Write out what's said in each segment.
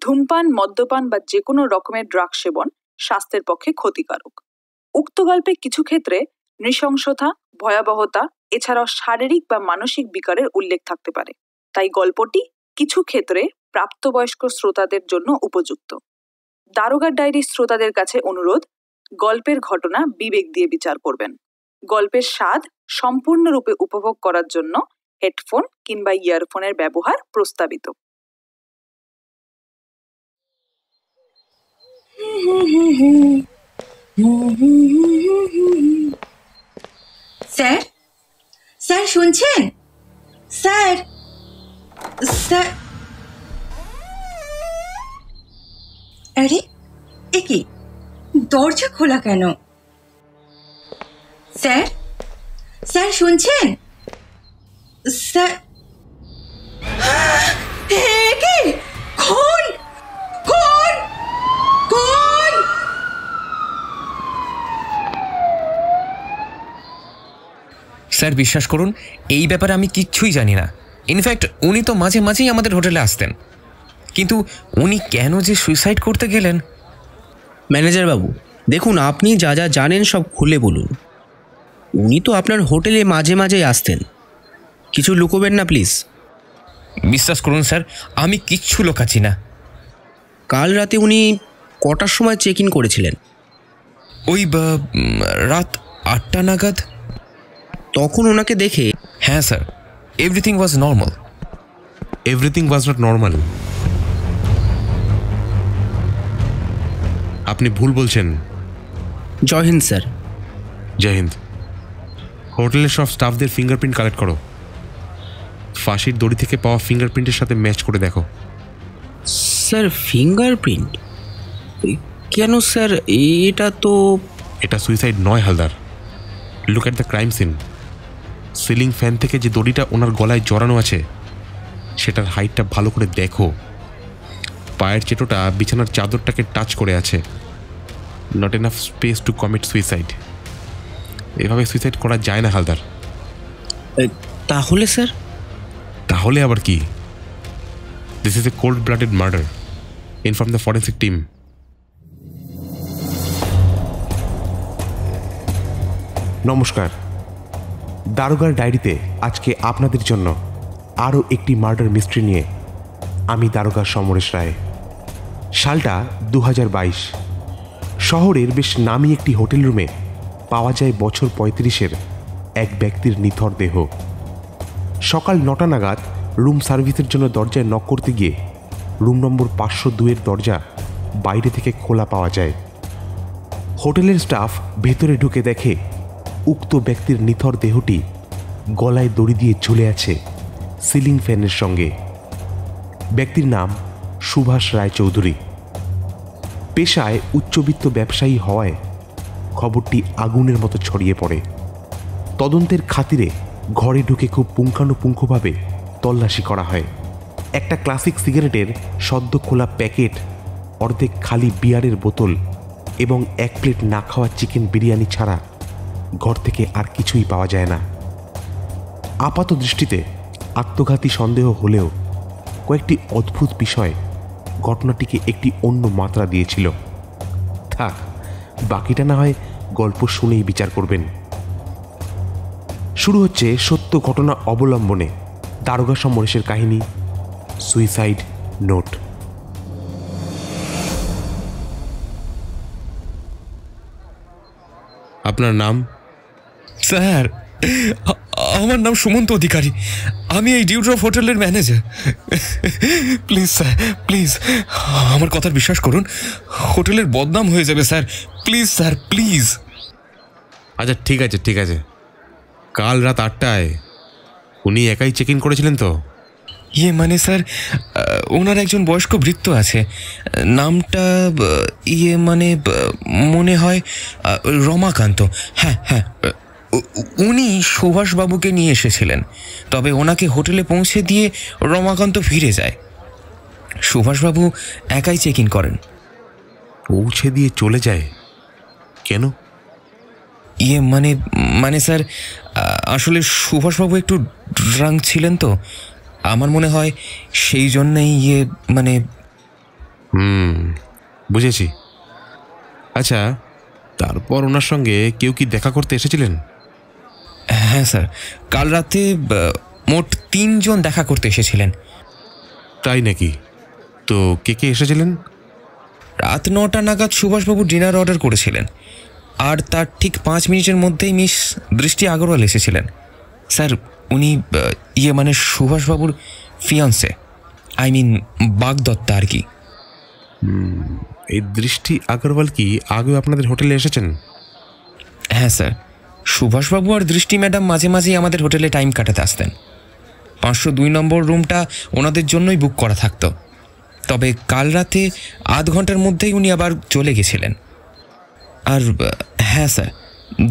ধূমপান, মদ্যপান বা যে কোনো রকমের ড্রাগ সেবন স্বাস্থ্যের পক্ষে ক্ষতিকারক। উক্ত গল্পে কিছু ক্ষেত্রে নৃশংসতা, ভয়াবহতা এছাড়াও শারীরিক বা মানসিক বিকারের উল্লেখ থাকতে পারে, তাই গল্পটি কিছু ক্ষেত্রে প্রাপ্তবয়স্ক শ্রোতাদের জন্য উপযুক্ত। দারোগার ডায়েরির শ্রোতাদের কাছে অনুরোধ, গল্পের ঘটনা বিবেক দিয়ে বিচার করবেন। গল্পের স্বাদ সম্পূর্ণরূপে উপভোগ করার জন্য হেডফোন কিংবা ইয়ারফোনের ব্যবহার প্রস্তাবিত। স্যার, স্যার শুনছেন? স্যার, স্যার, আরে এ কি, দরজা খোলা কেন? স্যার, স্যার শুনছেন? স্যার, কি? খুন, খুন, খুন! স্যার বিশ্বাস করুন, এই ব্যাপারে আমি কিচ্ছুই জানি না। ইনফ্যাক্ট উনি তো মাঝে মাঝেই আমাদের হোটেলে আসতেন, কিন্তু উনি কেন যে সুইসাইড করতে গেলেন। ম্যানেজার বাবু, দেখুন, আপনি যা যা জানেন সব খুলে বলুন। উনি তো আপনার হোটেলে মাঝে মাঝেই আসতেন, কিছু লুকোবেন না প্লিজ। বিশ্বাস করুন স্যার, আমি কিচ্ছু লুকাচ্ছি না। কাল রাতে উনি কটার সময় চেক ইন করেছিলেন? ওই রাত 8টা নাগাদ। তখন ওনাকে দেখে? হ্যাঁ sir, everything was normal. Everything was not normal. আপনি ভুল বলছেন। জয় হিন্দ স্যার। জয় হিন্দ। হোটেলের সব স্টাফদের ফিঙ্গারপ্রিন্ট কালেক্ট করো। ফাঁসির দড়ি থেকে পাওয়া ফিঙ্গারপ্রিন্টের সাথে ম্যাচ করে দেখো। Sir fingerprint? কেন স্যার? এটা সুইসাইড নয় Haldar. Look at the crime scene. Ceiling fan থেকে যে দড়িটা ওনার গলায় জড়ানো আছে সেটার হাইটটা ভালো করে দেখো। পায়ের চেটোটা বিছানার চাদরটাকে টাচ করে আছে। Not enough space two commit suicide. এভাবে সুইসাইড করা যায় না হালদার। তাহলে স্যার? তাহলে আবার কি? This is a cold blooded murder. Inform the forensic team. নমস্কার। দারোগার ডায়েরিতে আজকে আপনাদের জন্য আরও একটি মার্ডার মিস্ট্রি নিয়ে আমি দারোগা সমরেশ রায়। সালটা 2022। শহরের বেশ নামি একটি হোটেল রুমে পাওয়া যায় বছর 35-এর এক ব্যক্তির নিথর দেহ। সকাল 9টা নাগাদ রুম সার্ভিসের জন্য দরজায় নক করতে গিয়ে রুম নম্বর 502-এর দরজা বাইরে থেকে খোলা পাওয়া যায়। হোটেলের স্টাফ ভেতরে ঢুকে দেখে উক্ত ব্যক্তির নিথর দেহটি গলায় দড়ি দিয়ে ঝুলে আছে সিলিং ফ্যানের সঙ্গে। ব্যক্তির নাম সুভাষ রায়চৌধুরী। পেশায় উচ্চবিত্ত ব্যবসায়ী হওয়ায় খবরটি আগুনের মতো ছড়িয়ে পড়ে। তদন্তের খাতিরে ঘরে ঢুকে খুব পুঙ্খানুপুঙ্খভাবে তল্লাশি করা হয়। একটা ক্লাসিক সিগারেটের সদ্য খোলা প্যাকেট, অর্ধেক খালি বিয়ারের বোতল এবং 1 প্লেট না খাওয়া চিকেন বিরিয়ানি ছাড়া ঘর থেকে আর কিছুই পাওয়া যায় না। আপাত দৃষ্টিতে আত্মঘাতী সন্দেহ হলেও কয়েকটি অদ্ভুত বিষয় ঘটনাটিকে একটি অন্য মাত্রা দিয়েছিল। থাক, বাকিটা না হয় গল্প শুনেই বিচার করবেন। শুরু হচ্ছে সত্য ঘটনা অবলম্বনে দারোগা সমরেশের কাহিনী, সুইসাইড নোট। আপনার নাম? স্যার, আমার নাম সুমন্ত অধিকারী। আমি এই ডিউড্রফ হোটেলের ম্যানেজার। প্লিজ স্যার, প্লিজ আমার কথা বিশ্বাস করুন। হোটেলের বদনাম হয়ে যাবে স্যার। Please sir, please. আচ্ছা ঠিক আছে ঠিক আছে। কাল রাত 8টায় উনি একাই চেক ইন করেছিলেন তো? মানে স্যার, ওনার একজন বয়স্ক ভৃত্য আছে, নামটা মানে মনে হয় রমাকান্ত। হ্যাঁ হ্যাঁ, উনি সুভাষবাবুকে নিয়ে এসেছিলেন, তবে ওনাকে হোটেলে পৌঁছে দিয়ে রমাকান্ত ফিরে যায়। সুভাষবাবু একাই চেক ইন করেন। পৌঁছে দিয়ে চলে যায় কেন? মানে স্যার, আসলে সুভাষবাবু একটু ড্রাঙ্ক ছিলেন তো, আমার মনে হয় সেই জন্যেই বুঝেছি। আচ্ছা, তারপর ওনার সঙ্গে কেউ কি দেখা করতে এসেছিলেন? হ্যাঁ স্যার, কাল রাতে মোট 3 জন দেখা করতে এসেছিলেন। তাই নাকি? তো কে কে এসেছিলেন? রাত 9টা নাগাদ সুভাষবাবু ডিনার অর্ডার করেছিলেন, আর তার ঠিক 5 মিনিটের মধ্যেই মিস দৃষ্টি আগরওয়াল এসেছিলেন। স্যার, উনি মানে সুভাষবাবুর ফিয়ান্সে, আই মিন বাগদত্তা আর কি। এই দৃষ্টি আগরওয়াল কি আগেও আপনাদের হোটেলে এসেছেন? হ্যাঁ স্যার, সুভাষবাবু আর দৃষ্টি ম্যাডাম মাঝে মাঝেই আমাদের হোটেলে টাইম কাটাতে আসতেন। 502 নম্বর রুমটা ওনাদের জন্যই বুক করা থাকতো। তবে কাল রাতে আধ ঘন্টার মধ্যেই উনি আবার চলে গেছিলেন। আর হ্যাঁ স্যার,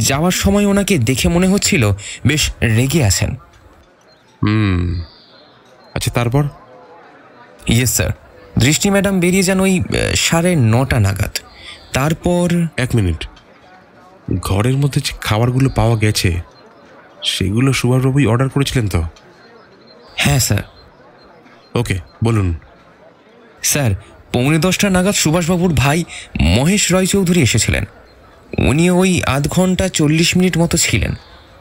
যাওয়ার সময় ওনাকে দেখে মনে হচ্ছিল বেশ রেগে আছেন। আচ্ছা, তারপর? ইয়েস স্যার, দৃষ্টি ম্যাডাম বেরিয়ে যান ওই 9:30 নাগাদ। তারপর 1 মিনিট, ঘরের মধ্যে যে খাবারগুলো পাওয়া গেছে সেগুলো সুভাষবাবুই অর্ডার করেছিলেন তো? হ্যাঁ স্যার। ওকে, বলুন। স্যার, 9:45 নাগাদ সুভাষবাবুর ভাই মহেশ রায়চৌধুরী এসেছিলেন। উনি ওই আধ ঘন্টা 40 মিনিট মতো ছিলেন,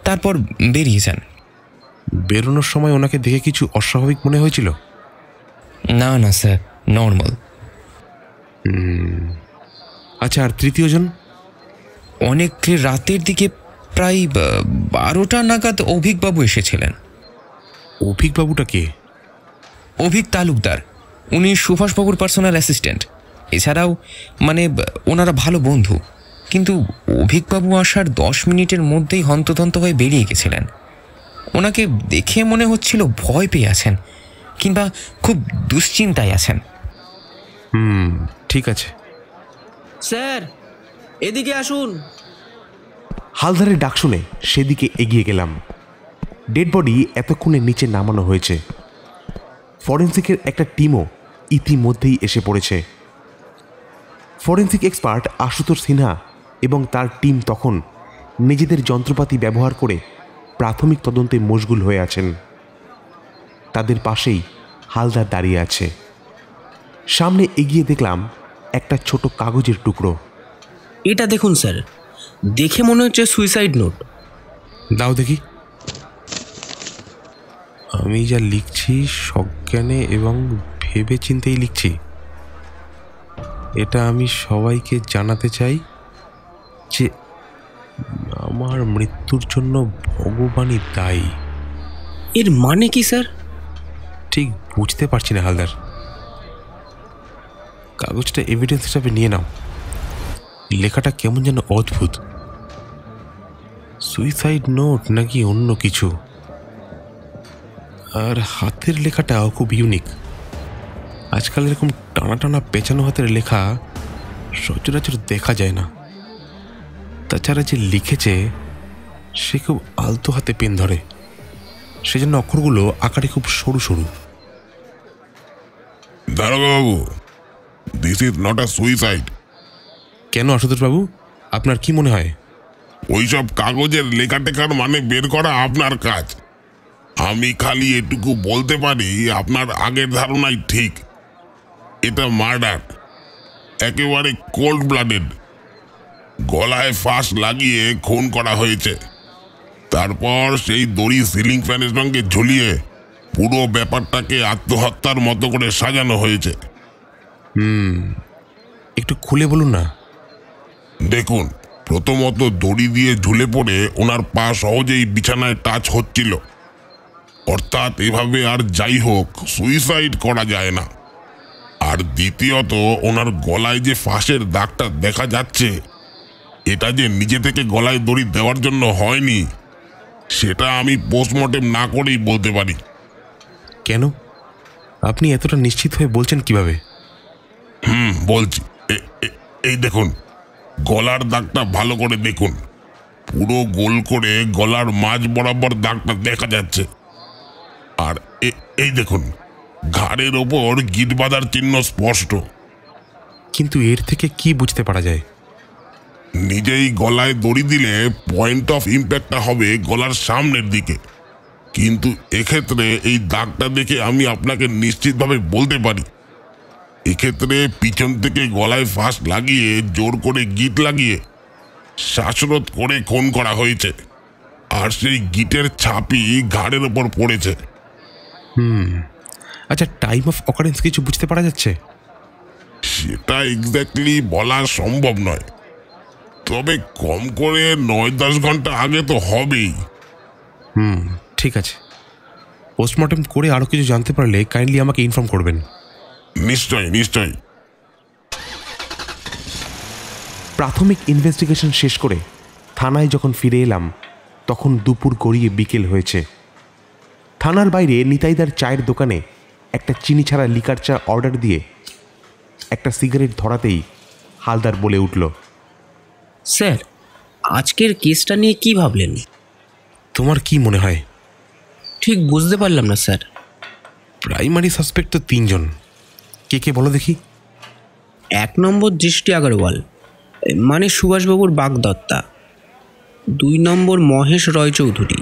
তারপর বেরিয়ে যান। বেরোনোর সময় ওনাকে দেখে কিছু অস্বাভাবিক মনে হয়েছিল? না না স্যার, নর্মাল। আচ্ছা, আর তৃতীয় জন? অনেক রাতের দিকে প্রায় 12টা নাগাদ অভিকবাবু এসেছিলেন। অভিকবাবুটা কে? অভিক তালুকদার, উনি সুভাষবাবুর পার্সোনাল অ্যাসিস্ট্যান্ট। এছাড়াও মানে ওনারা ভালো বন্ধু। কিন্তু অভিকবাবু আসার 10 মিনিটের মধ্যেই হন্তদন্ত হয়ে বেরিয়ে গেছিলেন। ওনাকে দেখে মনে হচ্ছিল ভয় পেয়ে আছেন, কিংবা খুব দুশ্চিন্তায় আছেন। ঠিক আছে। স্যার, এদিকে আসুন। হালদারের ডাক শুনে সেদিকে এগিয়ে গেলাম। ডেড বডি এতক্ষণে নিচে নামানো হয়েছে। ফরেন্সিকের একটা টিমও ইতিমধ্যেই এসে পড়েছে। ফরেন্সিক এক্সপার্ট আশুতোষ সিনহা এবং তার টিম তখন নিজেদের যন্ত্রপাতি ব্যবহার করে প্রাথমিক তদন্তে মশগুল হয়ে আছেন। তাদের পাশেই হালদার দাঁড়িয়ে আছে। সামনে এগিয়ে দেখলাম একটা ছোট কাগজের টুকরো। এটা দেখুন স্যার, দেখে মনে হচ্ছে সুইসাইড নোট। দাও দেখি। আমি যা লিখছি সজ্ঞানে এবং ভেবে চিন্তেই লিখছি। এটা আমি সবাইকে জানাতে চাই যে আমার মৃত্যুর জন্য ভগবানই দায়ী। এর মানে কি স্যার? ঠিক বুঝতে পারছি না হালদার। কাগজটা এভিডেন্স হিসাবে নিয়ে নাও। লেখাটা কেমন যেন অদ্ভুত। সুইসাইড নোট নাকি অন্য কিছু? আর হাতের লেখাটাও খুব ইউনিক। আজকাল এরকম টানা টানা পেঁচানো হাতের লেখা সচরাচর দেখা যায় না। তাছাড়া যে লিখেছে সে খুব আলতো হাতে পেন ধরে, সেজন্য অক্ষরগুলো আকারে খুব সরু সরু। দারোগাবাবু, this is not a suicide. কেন আশুতোষবাবু, আপনার কি মনে হয়? ওইসব কাগজের লেখা টেখার মানে বের করা আপনার কাজ। আমি খালি এটুকু বলতে পারি, আপনার আগের ধারণাই ঠিক। এটা মার্ডার, একেবারে কোল্ড ব্লাডেড। গলায় ফাঁস লাগিয়ে খুন করা হয়েছে। তারপর সেই দড়ি সিলিং ফ্যানের সঙ্গে ঝুলিয়ে পুরো ব্যাপারটাকে আত্মহত্যার মতো করে সাজানো হয়েছে। একটু খুলে বলুন না। দেখুন, প্রথমত দড়ি দিয়ে ঝুলে পড়ে ওনার পা সহজেই বিছানায় টাচ হচ্ছিল, অর্থাৎ এভাবে আর যাই হোক সুইসাইড করা যায় না। আর দ্বিতীয়ত, ওনার গলায় যে ফাঁসের দাগটা দেখা যাচ্ছে, এটা যে নিজে থেকে গলায় দড়ি দেওয়ার জন্য হয়নি, সেটা আমি পোস্টমর্টেম না করেই বলতে পারি। কেন? আপনি এতটা নিশ্চিত হয়ে বলছেন কিভাবে? বলছি। এই দেখুন, গলার দাগটা ভালো করে দেখুন। পুরো গোল করে গলার মাঝ বরাবর দাগটা দেখা যাচ্ছে। আর এই দেখুন, ঘাড়ের ওপর গিট বাঁধার চিহ্ন স্পষ্ট। কিন্তু এর থেকে কি বুঝতে পারা যায়? নিজেই গলায় দড়ি দিলে পয়েন্ট অফ ইম্প্যাক্টটা হবে গলার সামনের দিকে, কিন্তু এক্ষেত্রে এই দাগটা দেখে আমি আপনাকে নিশ্চিতভাবে বলতে পারি এক্ষেত্রে পিছন থেকে গলায় ফাঁস লাগিয়ে জোর করে গিট লাগিয়ে শ্বাসরোধ করে খুন করা হয়েছে, আর সেই গিটের ছাপই ঘাড়ের ওপর পড়েছে। আচ্ছা, টাইম অফ অকারেন্স কিছু বুঝতে পারা যাচ্ছে? সেটা এক্স্যাক্টলি বলা সম্ভব নয়, তবে কম করে 9-10 ঘন্টা আগে তো হবেই। ঠিক আছে, পোস্টমর্টম করে আরও কিছু জানতে পারলে কাইন্ডলি আমাকে ইনফর্ম করবেন। নিশ্চয়ই নিশ্চয়ই। প্রাথমিক ইনভেস্টিগেশন শেষ করে থানায় যখন ফিরে এলাম তখন দুপুর গড়িয়ে বিকেল হয়েছে। থানার বাইরে নিতাইদার চায়ের দোকানে একটা চিনি ছাড়া লিকার চা অর্ডার দিয়ে একটা সিগারেট ধরাতেই হালদার বলে উঠল, স্যার, আজকের কেসটা নিয়ে কি ভাবলেন? তোমার কি মনে হয়? ঠিক বুঝতে পারলাম না স্যার। প্রাইমারি সাসপেক্ট তো 3 জন। কে কে বলো দেখি? 1 নম্বর দৃষ্টি আগরওয়াল, মানে সুভাষবাবুর বাগদত্তা। 2 নম্বর মহেশ রয়চৌধুরী,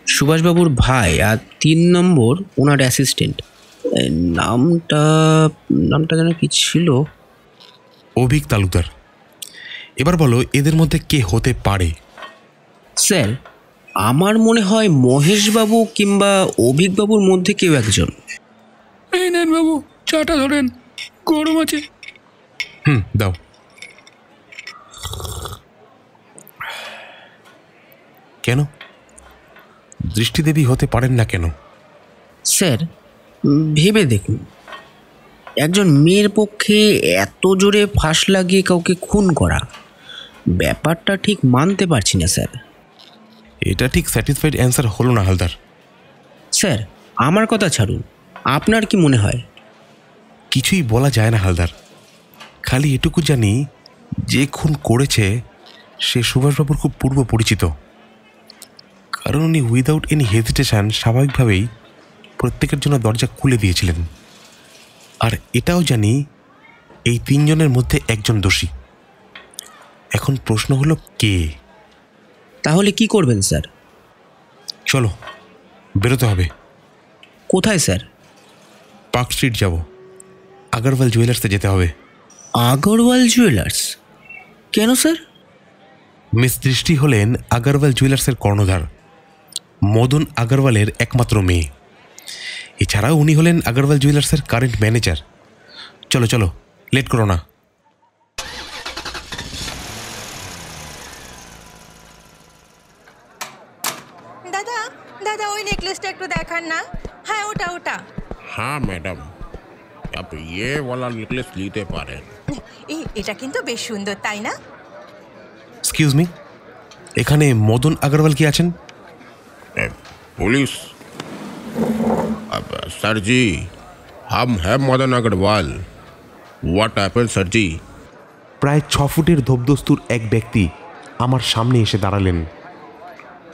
সুভাষবাবুর ভাই। আর 3 নম্বর ওনার অ্যাসিস্ট্যান্ট, নামটা যেন কি ছিল? অভিক তালুকদার। এবার বলো এদের মধ্যে কে হতে পারে? স্যার, আমার মনে হয় মহেশবাবু কিংবা অভিকবাবুর মধ্যে কেউ একজন। এই নেন বাবু, চাটা ধরেন, গরম আছে। দাও। কেন দৃষ্টিদেবী হতে পারেন না কেন? স্যার, ভেবে দেখুন, একজন মেয়ের পক্ষে এত জোরে ফাঁস লাগিয়ে কাউকে খুন করা, ব্যাপারটা ঠিক মানতে পারছি না স্যার। এটা ঠিক স্যাটিসফাইড অ্যান্সার হলো না হালদার। স্যার, আমার কথা ছাড়ুন, আপনার কি মনে হয়? কিছুই বলা যায় না হালদার। খালি এটুকু জানি যে খুন করেছে সে সুভাষবাবুর খুব পূর্ব পরিচিত, কারণ উনি উইদাউট এনি হেজিটেশন স্বাভাবিকভাবেই প্রত্যেকের জন্য দরজা খুলে দিয়েছিলেন। আর এটাও জানি এই 3 জনের মধ্যে একজন দোষী। এখন প্রশ্ন হলো কে? তাহলে কি করবেন স্যার? চলো বেরোতে হবে। কোথায় স্যার? পার্ক স্ট্রিট যাব, আগরওয়াল জুয়েলার্সে যেতে হবে। আগরওয়াল জুয়েলার্স? কেন স্যার? মিস দৃষ্টি হলেন আগরওয়াল জুয়েলার্সের কর্ণধার, মদন আগরওয়ালের একমাত্র মেয়ে। এছাড়াও উনি হলেন আগরওয়াল জুয়েলার্সের কারেন্ট ম্যানেজার। চলো চলো, লেট করো না। দাদা দাদা, ওই নেকলেসটা একটু দেখান না। হ্যাঁ, ওটা ওটা। हाँ मैडम, आप ये वाला नेकलेस लेते पारें। এটা কিন্তু বেশ সুন্দর, তাই না? এক্সকিউজ মি, এখানে মদন আগরওয়াল কি আছেন? पुलिस? अब सर जी, हम हैं Madan Agarwal. What happened sir ji? প্রায় 6 ফুটের ধোপদস্তুর এক ব্যক্তি আমার সামনে এসে দাঁড়ালেন।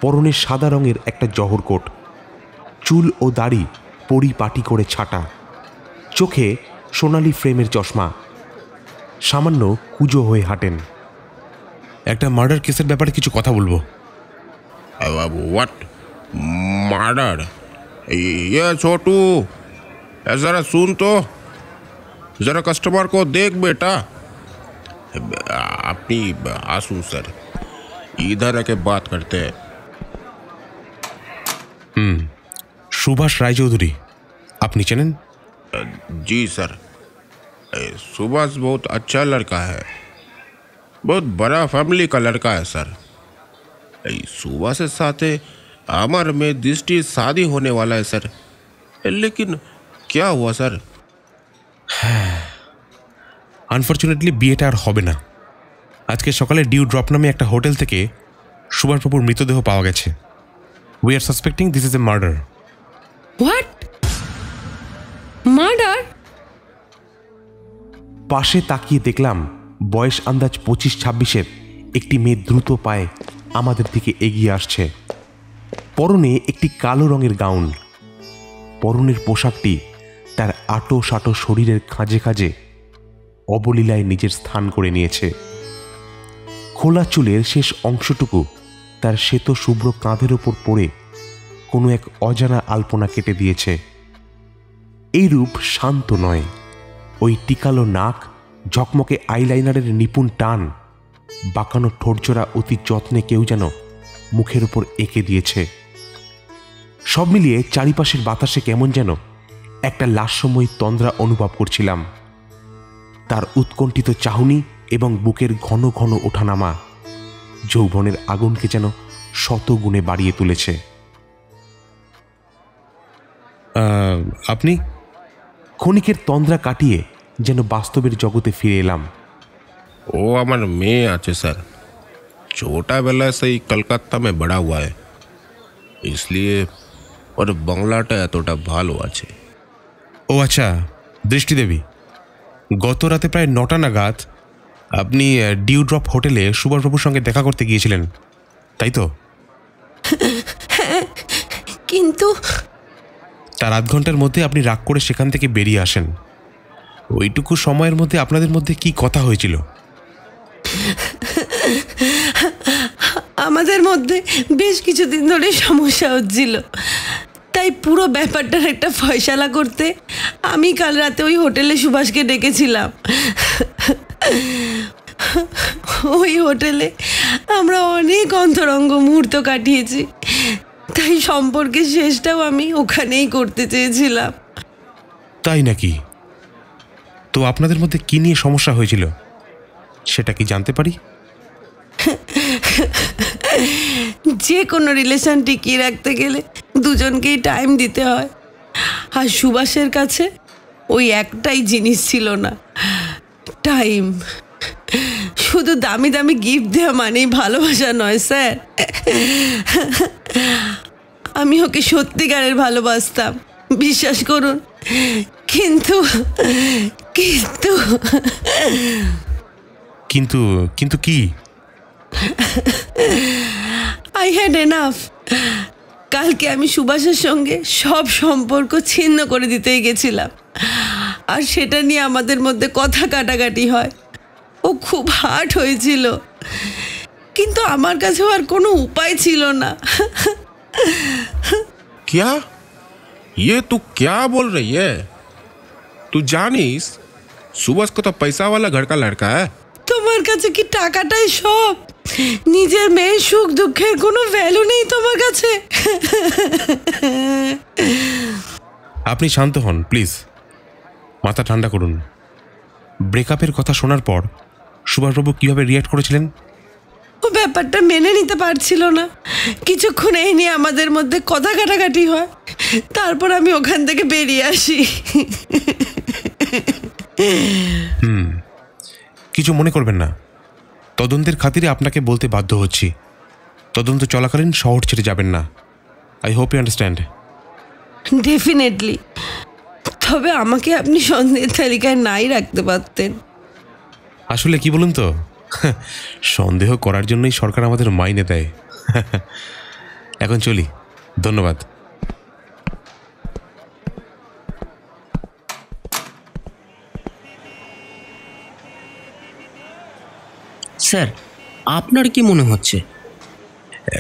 পরনে সাদা রঙের একটা জহর কোট, চুল ও দাড়ি পরিপাটি করে ছাটা, চোখে সোনালি ফ্রেমের চশমা, সামান্য কুঁজো হয়ে হাঁটেন। একটা মার্ডার কেসের ব্যাপারে কিছু কথা বলবো। What murder? ये छोटू, जरा सुन तो, जरा कस्टमर को देख बेटा। अपनी आंसू सर, इधर आके बात करते हैं। সুভাষ রায়চৌধুরী আপনি চেনেন? जी सर, सुभाष बहुत अच्छा लड़का है, बहुत बड़ा फैमिली का लड़का है सर। सुभाष के साथ अमर में दृष्टि शादी होने वाला है सर, लेकिन क्या हुआ सर? আনফর্চুনেটলি বিয়েটা আর হবে না। আজকে সকালে ডিউ ড্রপ নামে একটা হোটেল থেকে সুভাষবাবুর মৃতদেহ পাওয়া গেছে। We are সাসপেক্টিং this is a murder. What? Murder? পাশে তাকিয়ে দেখলাম বয়স আন্দাজ 25-26-এর একটি মেয়ে দ্রুত পায়ে আমাদের দিকে এগিয়ে আসছে। পরনে একটি কালো রঙের গাউন। পরনের পোশাকটি তার আটো সাটো শরীরের খাঁজে খাঁজে অবলীলায় নিজের স্থান করে নিয়েছে। খোলা চুলের শেষ অংশটুকু তার শ্বেত শুভ্র কাঁধের ওপর পড়ে কোনো এক অজানা আলপনা কেটে দিয়েছে। এই রূপ শান্ত নয়, ওই টিকালো নাক, ঝকমকে আইলাইনারের নিপুণ টান, বাঁকানো ঠোঁটজোড়া অতি যত্নে কেউ যেন মুখের উপর এঁকে দিয়েছে। সব মিলিয়ে চারিপাশের বাতাসে কেমন যেন একটা লাস্যময়ী তন্দ্রা অনুভব করছিলাম। তার উৎকণ্ঠিত চাহনি এবং বুকের ঘন ঘন ওঠানামা যৌবনের আগুনকে যেন শতগুণে বাড়িয়ে তুলেছে। আপনি? ক্ষণিকের তন্দ্রা কাটিয়ে যেন বাস্তবের জগতে ফিরে এলাম। ও আমার মেয়ে আছে স্যার, ছোটবেলা সেই কলকাতা में बड़ा हुआ है, इसलिए ওর বাংলাটা এতটা ভালো আছে। ও আচ্ছা, দৃষ্টিদেবী। গত রাতে প্রায় 9টা নাগাদ আপনি ডিউড্রপ হোটেলে সুভাষবাবুর সঙ্গে দেখা করতে গিয়েছিলেন, তাই তো? কিন্তু তার আধ ঘন্টার মধ্যে আপনি রাগ করে সেখান থেকে বেরিয়ে আসেন। ওইটুকু সময়ের মধ্যে আপনাদের মধ্যে কি কথা হয়েছিল? আমাদের মধ্যে বেশ কিছুদিন ধরে সমস্যা হচ্ছিল, তাই পুরো ব্যাপারটার একটা ফয়সালা করতে আমি কাল রাতে ওই হোটেলে সুভাষকে ডেকেছিলাম। ওই হোটেলে আমরা অনেক অন্তরঙ্গ মুহূর্ত কাটিয়েছি, তাই সম্পর্কের শেষটাও আমি ওখানেই করতে চেয়েছিলাম। তাই নাকি? তো আপনাদের মধ্যে কি নিয়ে সমস্যা হয়েছিল সেটা কি জানতে পারি? যে কোনো রিলেশন টিকিয়ে রাখতে গেলে দুজনকেই টাইম দিতে হয়, আর সুভাষের কাছে ওই একটাই জিনিস ছিল না, টাইম। শুধু দামি দামি গিফট দেওয়া মানেই ভালোবাসা নয় স্যার। আমি ওকে সত্যিকারের ভালোবাসতাম, বিশ্বাস করুন। কিন্তু কিন্তু কিন্তু কিন্তু কি? I had enough. কালকে আমি সুভাষের সঙ্গে সব সম্পর্ক ছিন্ন করে দিতেই গেছিলাম, আর সেটা নিয়ে আমাদের মধ্যে কথা কাটাকাটি হয়। ও খুব হার্ট হয়েছিল, কিন্তু আমার কাছেও আর কোনো উপায় ছিল না। क्या ये तू क्या बोल रही है? तू जानिस सुभाष को तो पैसा वाला घर का लड़का है। তোমার কাছে কি টাকাটাই সব? নিজের মেয়ের সুখ দুঃখের কোনো ভ্যালু নেই তোমার কাছে? আপনি শান্ত হন প্লিজ, মাথা ঠান্ডা করুন। ব্রেকআপের কথা শোনার পর সুভাষবাবু কীভাবে রিয়াক্ট করেছিলেন? ও ব্যাপারটা মেনে নিতে পারছিল না। কিছুক্ষণ এই নিয়ে আমাদের মধ্যে কথা কাটাকাটি হয়, তারপর আমি ওখান থেকে বেরিয়ে আসি। কিছু মনে করবেন না, তদন্তের খাতিরে আপনাকে বলতে বাধ্য হচ্ছি, তদন্ত চলাকালীন শহর ছেড়ে যাবেন না। I hope you understand. Definitely. তবে আমাকে আপনি সন্দেহের তালিকায় নাই রাখতে পারতেন। আসলে কি বলুন তো, সন্দেহ করার জন্যই সরকার আমাদের মাইনে দেয়। এখন চলি, ধন্যবাদ। স্যার, আপনার কি মনে হচ্ছে?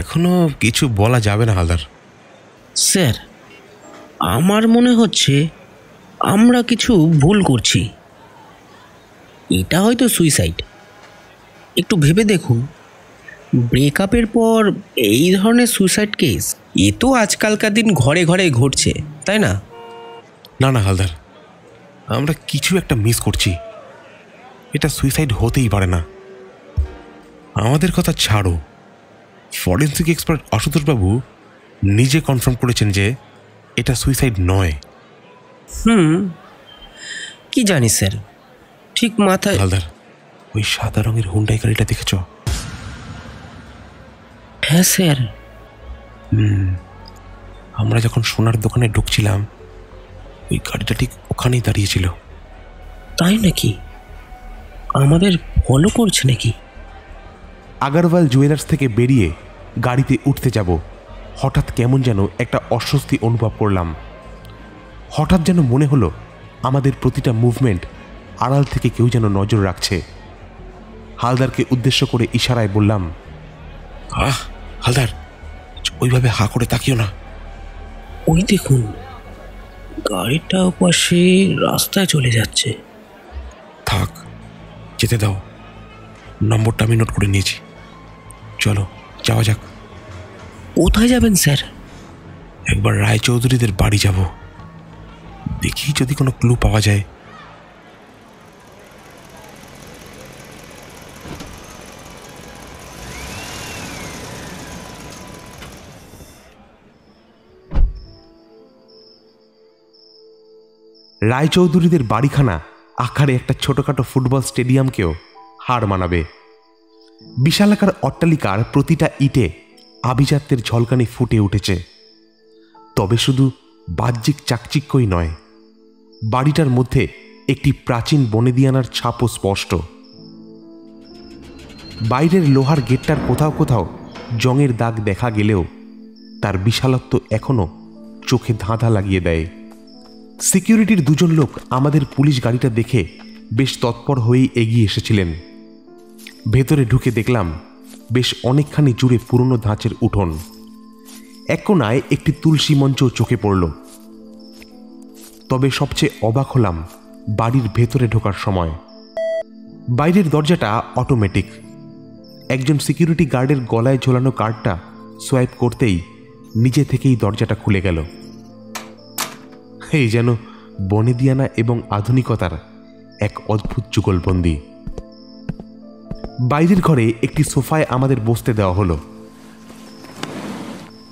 এখনো কিছু বলা যাবে না হালদার। স্যার, আমার মনে হচ্ছে আমরা কিছু ভুল করছি। এটা হয়তো সুইসাইড। একটু ভেবে দেখুন, ব্রেকআপের পর এই ধরনের সুইসাইড কেস এ তো আজকালকার দিন ঘরে ঘরে ঘটছে, তাই না? না না হালদার, আমরা কিছু একটা মিস করছি। এটা সুইসাইড হতেই পারে না। আমাদের কথা ছাড়ো, ফরেন্সিক এক্সপার্ট আশুতোষবাবু নিজে কনফার্ম করেছেন যে এটা সুইসাইড নয়। কি জানি স্যার, ঠিক মাথায়। হালদার, ওই সাদা রঙের হুন্ডাই গাড়িটা দেখেছ? হ্যাঁ স্যার। আমরা যখন সোনার দোকানে ঢুকছিলাম ওই গাড়িটা ঠিক ওখানেই দাঁড়িয়েছিল। তাই নাকি? আমাদের ফলো করছে নাকি? আগারওয়াল জুয়েলার্স থেকে বেরিয়ে গাড়িতে উঠতে যাব, হঠাৎ কেমন যেন একটা অস্বস্তি অনুভব করলাম। হঠাৎ যেন মনে হলো আমাদের প্রতিটা মুভমেন্ট আড়াল থেকে কেউ যেন নজর রাখছে। হালদারকে উদ্দেশ্য করে ইশারায় বললাম, হালদার, ওইভাবে হা করে তাকিও না। ওই দেখুন, গাড়িটা পাশে রাস্তায় চলে যাচ্ছে। যেতে দাও, নম্বরটা আমি নোট করে নিয়েছি। চলো যাওয়া যাক। কোথায় যাবেন স্যার? একবার রায়চৌধুরীদের বাড়ি যাব, দেখি যদি কোনো ক্লু পাওয়া যায়। রায়চৌধুরীদের বাড়িখানা আকারে একটা ছোটখাটো ফুটবল স্টেডিয়ামকেও হার মানাবে। বিশালাকার অট্টালিকার প্রতিটা ইটে আভিজাত্যের ঝলকানি ফুটে উঠেছে। তবে শুধু বাহ্যিক চাকচিক্যই নয়, বাড়িটার মধ্যে একটি প্রাচীন বনেদিয়ানার ছাপও স্পষ্ট। বাইরের লোহার গেটটার কোথাও কোথাও জংয়ের দাগ দেখা গেলেও তার বিশালত্ব এখনো চোখে ধাঁধা লাগিয়ে দেয়। সিকিউরিটির দুজন লোক আমাদের পুলিশ গাড়িটা দেখে বেশ তৎপর হয়েই এগিয়ে এসেছিলেন। ভেতরে ঢুকে দেখলাম বেশ অনেকখানি জুড়ে পুরনো ধাঁচের উঠোন। এক কোণায় একটি তুলসী মঞ্চও চোখে পড়ল। তবে সবচেয়ে অবাক হলাম বাড়ির ভেতরে ঢোকার সময়। বাইরের দরজাটা অটোমেটিক। একজন সিকিউরিটি গার্ডের গলায় ঝোলানো কার্ডটা সোয়াইপ করতেই নিজে থেকেই দরজাটা খুলে গেল। এই যেন বনেদিয়ানা এবং আধুনিকতার এক অদ্ভুত যুগলবন্দি। বাইরের ঘরে একটি সোফায় আমাদের বসতে দেওয়া হলো।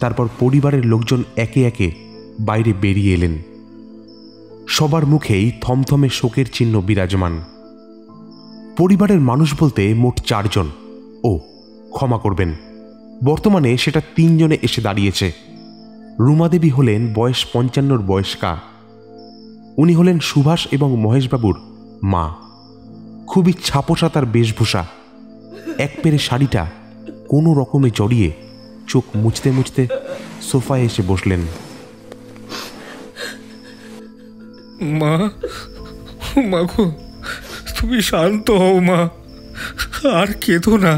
তারপর পরিবারের লোকজন একে একে বাইরে বেরিয়ে এলেন। সবার মুখেই থমথমে শোকের চিহ্ন বিরাজমান। পরিবারের মানুষ বলতে মোট 4 জন। ও ক্ষমা করবেন, বর্তমানে সেটা 3 জনে এসে দাঁড়িয়েছে। রুমাদেবী হলেন বয়স 55 বয়স্কা। উনি হলেন সুভাষ এবং মহেশবাবুর মা। খুবই ছাপোষা তার বেশভূষা। এক পেরে শাড়িটা কোনো রকমে জড়িয়ে চোখ মুছতে মুছতে সোফায় এসে বসলেন। মা, মা গো, তুমি শান্ত হও মা, আর কেঁদো না।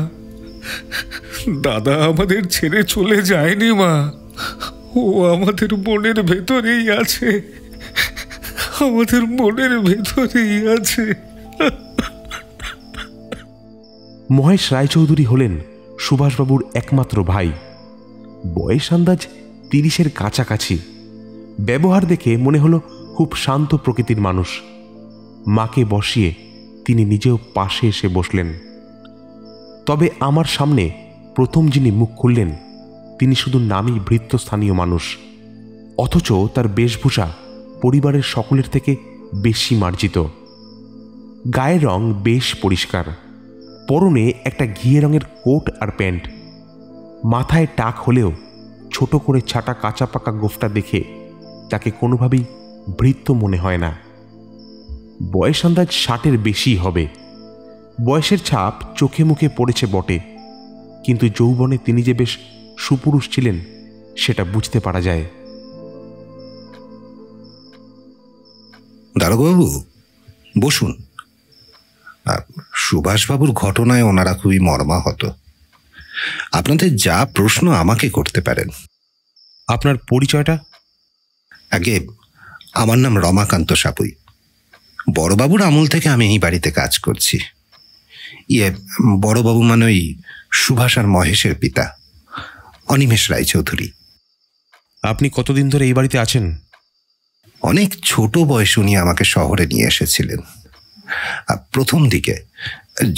দাদা আমাদের ছেড়ে চলে যায়নি মা, ও আমাদের মনের ভেতরেই আছে, আমাদের মনের ভেতরেই আছে। মহেশ রায়চৌধুরী হলেন সুভাষবাবুর একমাত্র ভাই। বয়স আন্দাজ 30-এর কাছাকাছি। ব্যবহার দেখে মনে হলো খুব শান্ত প্রকৃতির মানুষ। মাকে বসিয়ে তিনি নিজেও পাশে এসে বসলেন। তবে আমার সামনে প্রথম যিনি মুখ খুললেন তিনি শুধু নামই ভৃত্যস্থানীয় মানুষ, অথচ তার বেশভূষা পরিবারের সকলের থেকে বেশি মার্জিত। গায়ের রং বেশ পরিষ্কার, পরনে একটা ঘিয়ে রঙের কোট আর প্যান্ট। মাথায় টাক হলেও ছোট করে ছাটা কাঁচা পাকা গোফটা দেখে তাকে কোনোভাবেই ভৃত্য মনে হয় না। বয়স আন্দাজ 60-এর বেশি হবে। বয়সের ছাপ চোখে মুখে পড়েছে বটে, কিন্তু যৌবনে তিনি যে বেশ সুপুরুষ ছিলেন সেটা বুঝতে পারা যায়। দারোগাবাবু বসুন। সুভাষবাবুর ঘটনায় ওনারা খুবই মর্মাহত। আপনাদের যা প্রশ্ন আমাকে করতে পারেন। আপনার পরিচয়টা? আগে, আমার নাম রমাকান্ত সাপুই। বড়বাবুর আমল থেকে আমি এই বাড়িতে কাজ করছি। বড়বাবু মানে ওই সুভাষ আর মহেশের পিতা, অনিমেষ রায়চৌধুরী। আপনি কতদিন ধরে এই বাড়িতে আছেন? অনেক ছোট বয়স উনি আমাকে শহরে নিয়ে এসেছিলেন। প্রথম দিকে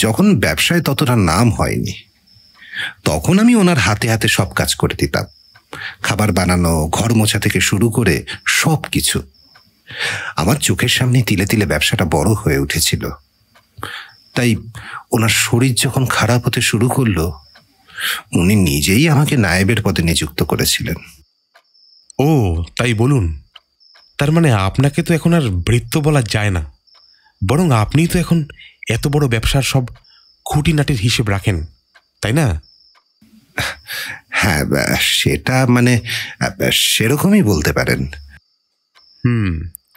যখন ব্যবসায় ততটা নাম হয়নি, তখন আমি ওনার হাতে হাতে সব কাজ করে দিতাম। খাবার বানানো, ঘর মোছা থেকে শুরু করে সব কিছু। আমার চোখের সামনে তিলে তিলে ব্যবসাটা বড় হয়ে উঠেছিল। তাই ওনার শরীর যখন খারাপ হতে শুরু করলো, উনি নিজেই আমাকে নায়েবের পদে নিযুক্ত করেছিলেন। ও তাই বলুন। তার মানে আপনাকে তো এখন আর ভৃত্য বলা যায় না, বরং আপনিই তো এখন এত বড় ব্যবসার সব খুঁটিনাটির হিসেব রাখেন, তাই না? হ্যাঁ, সেটা মানে সেরকমই বলতে পারেন।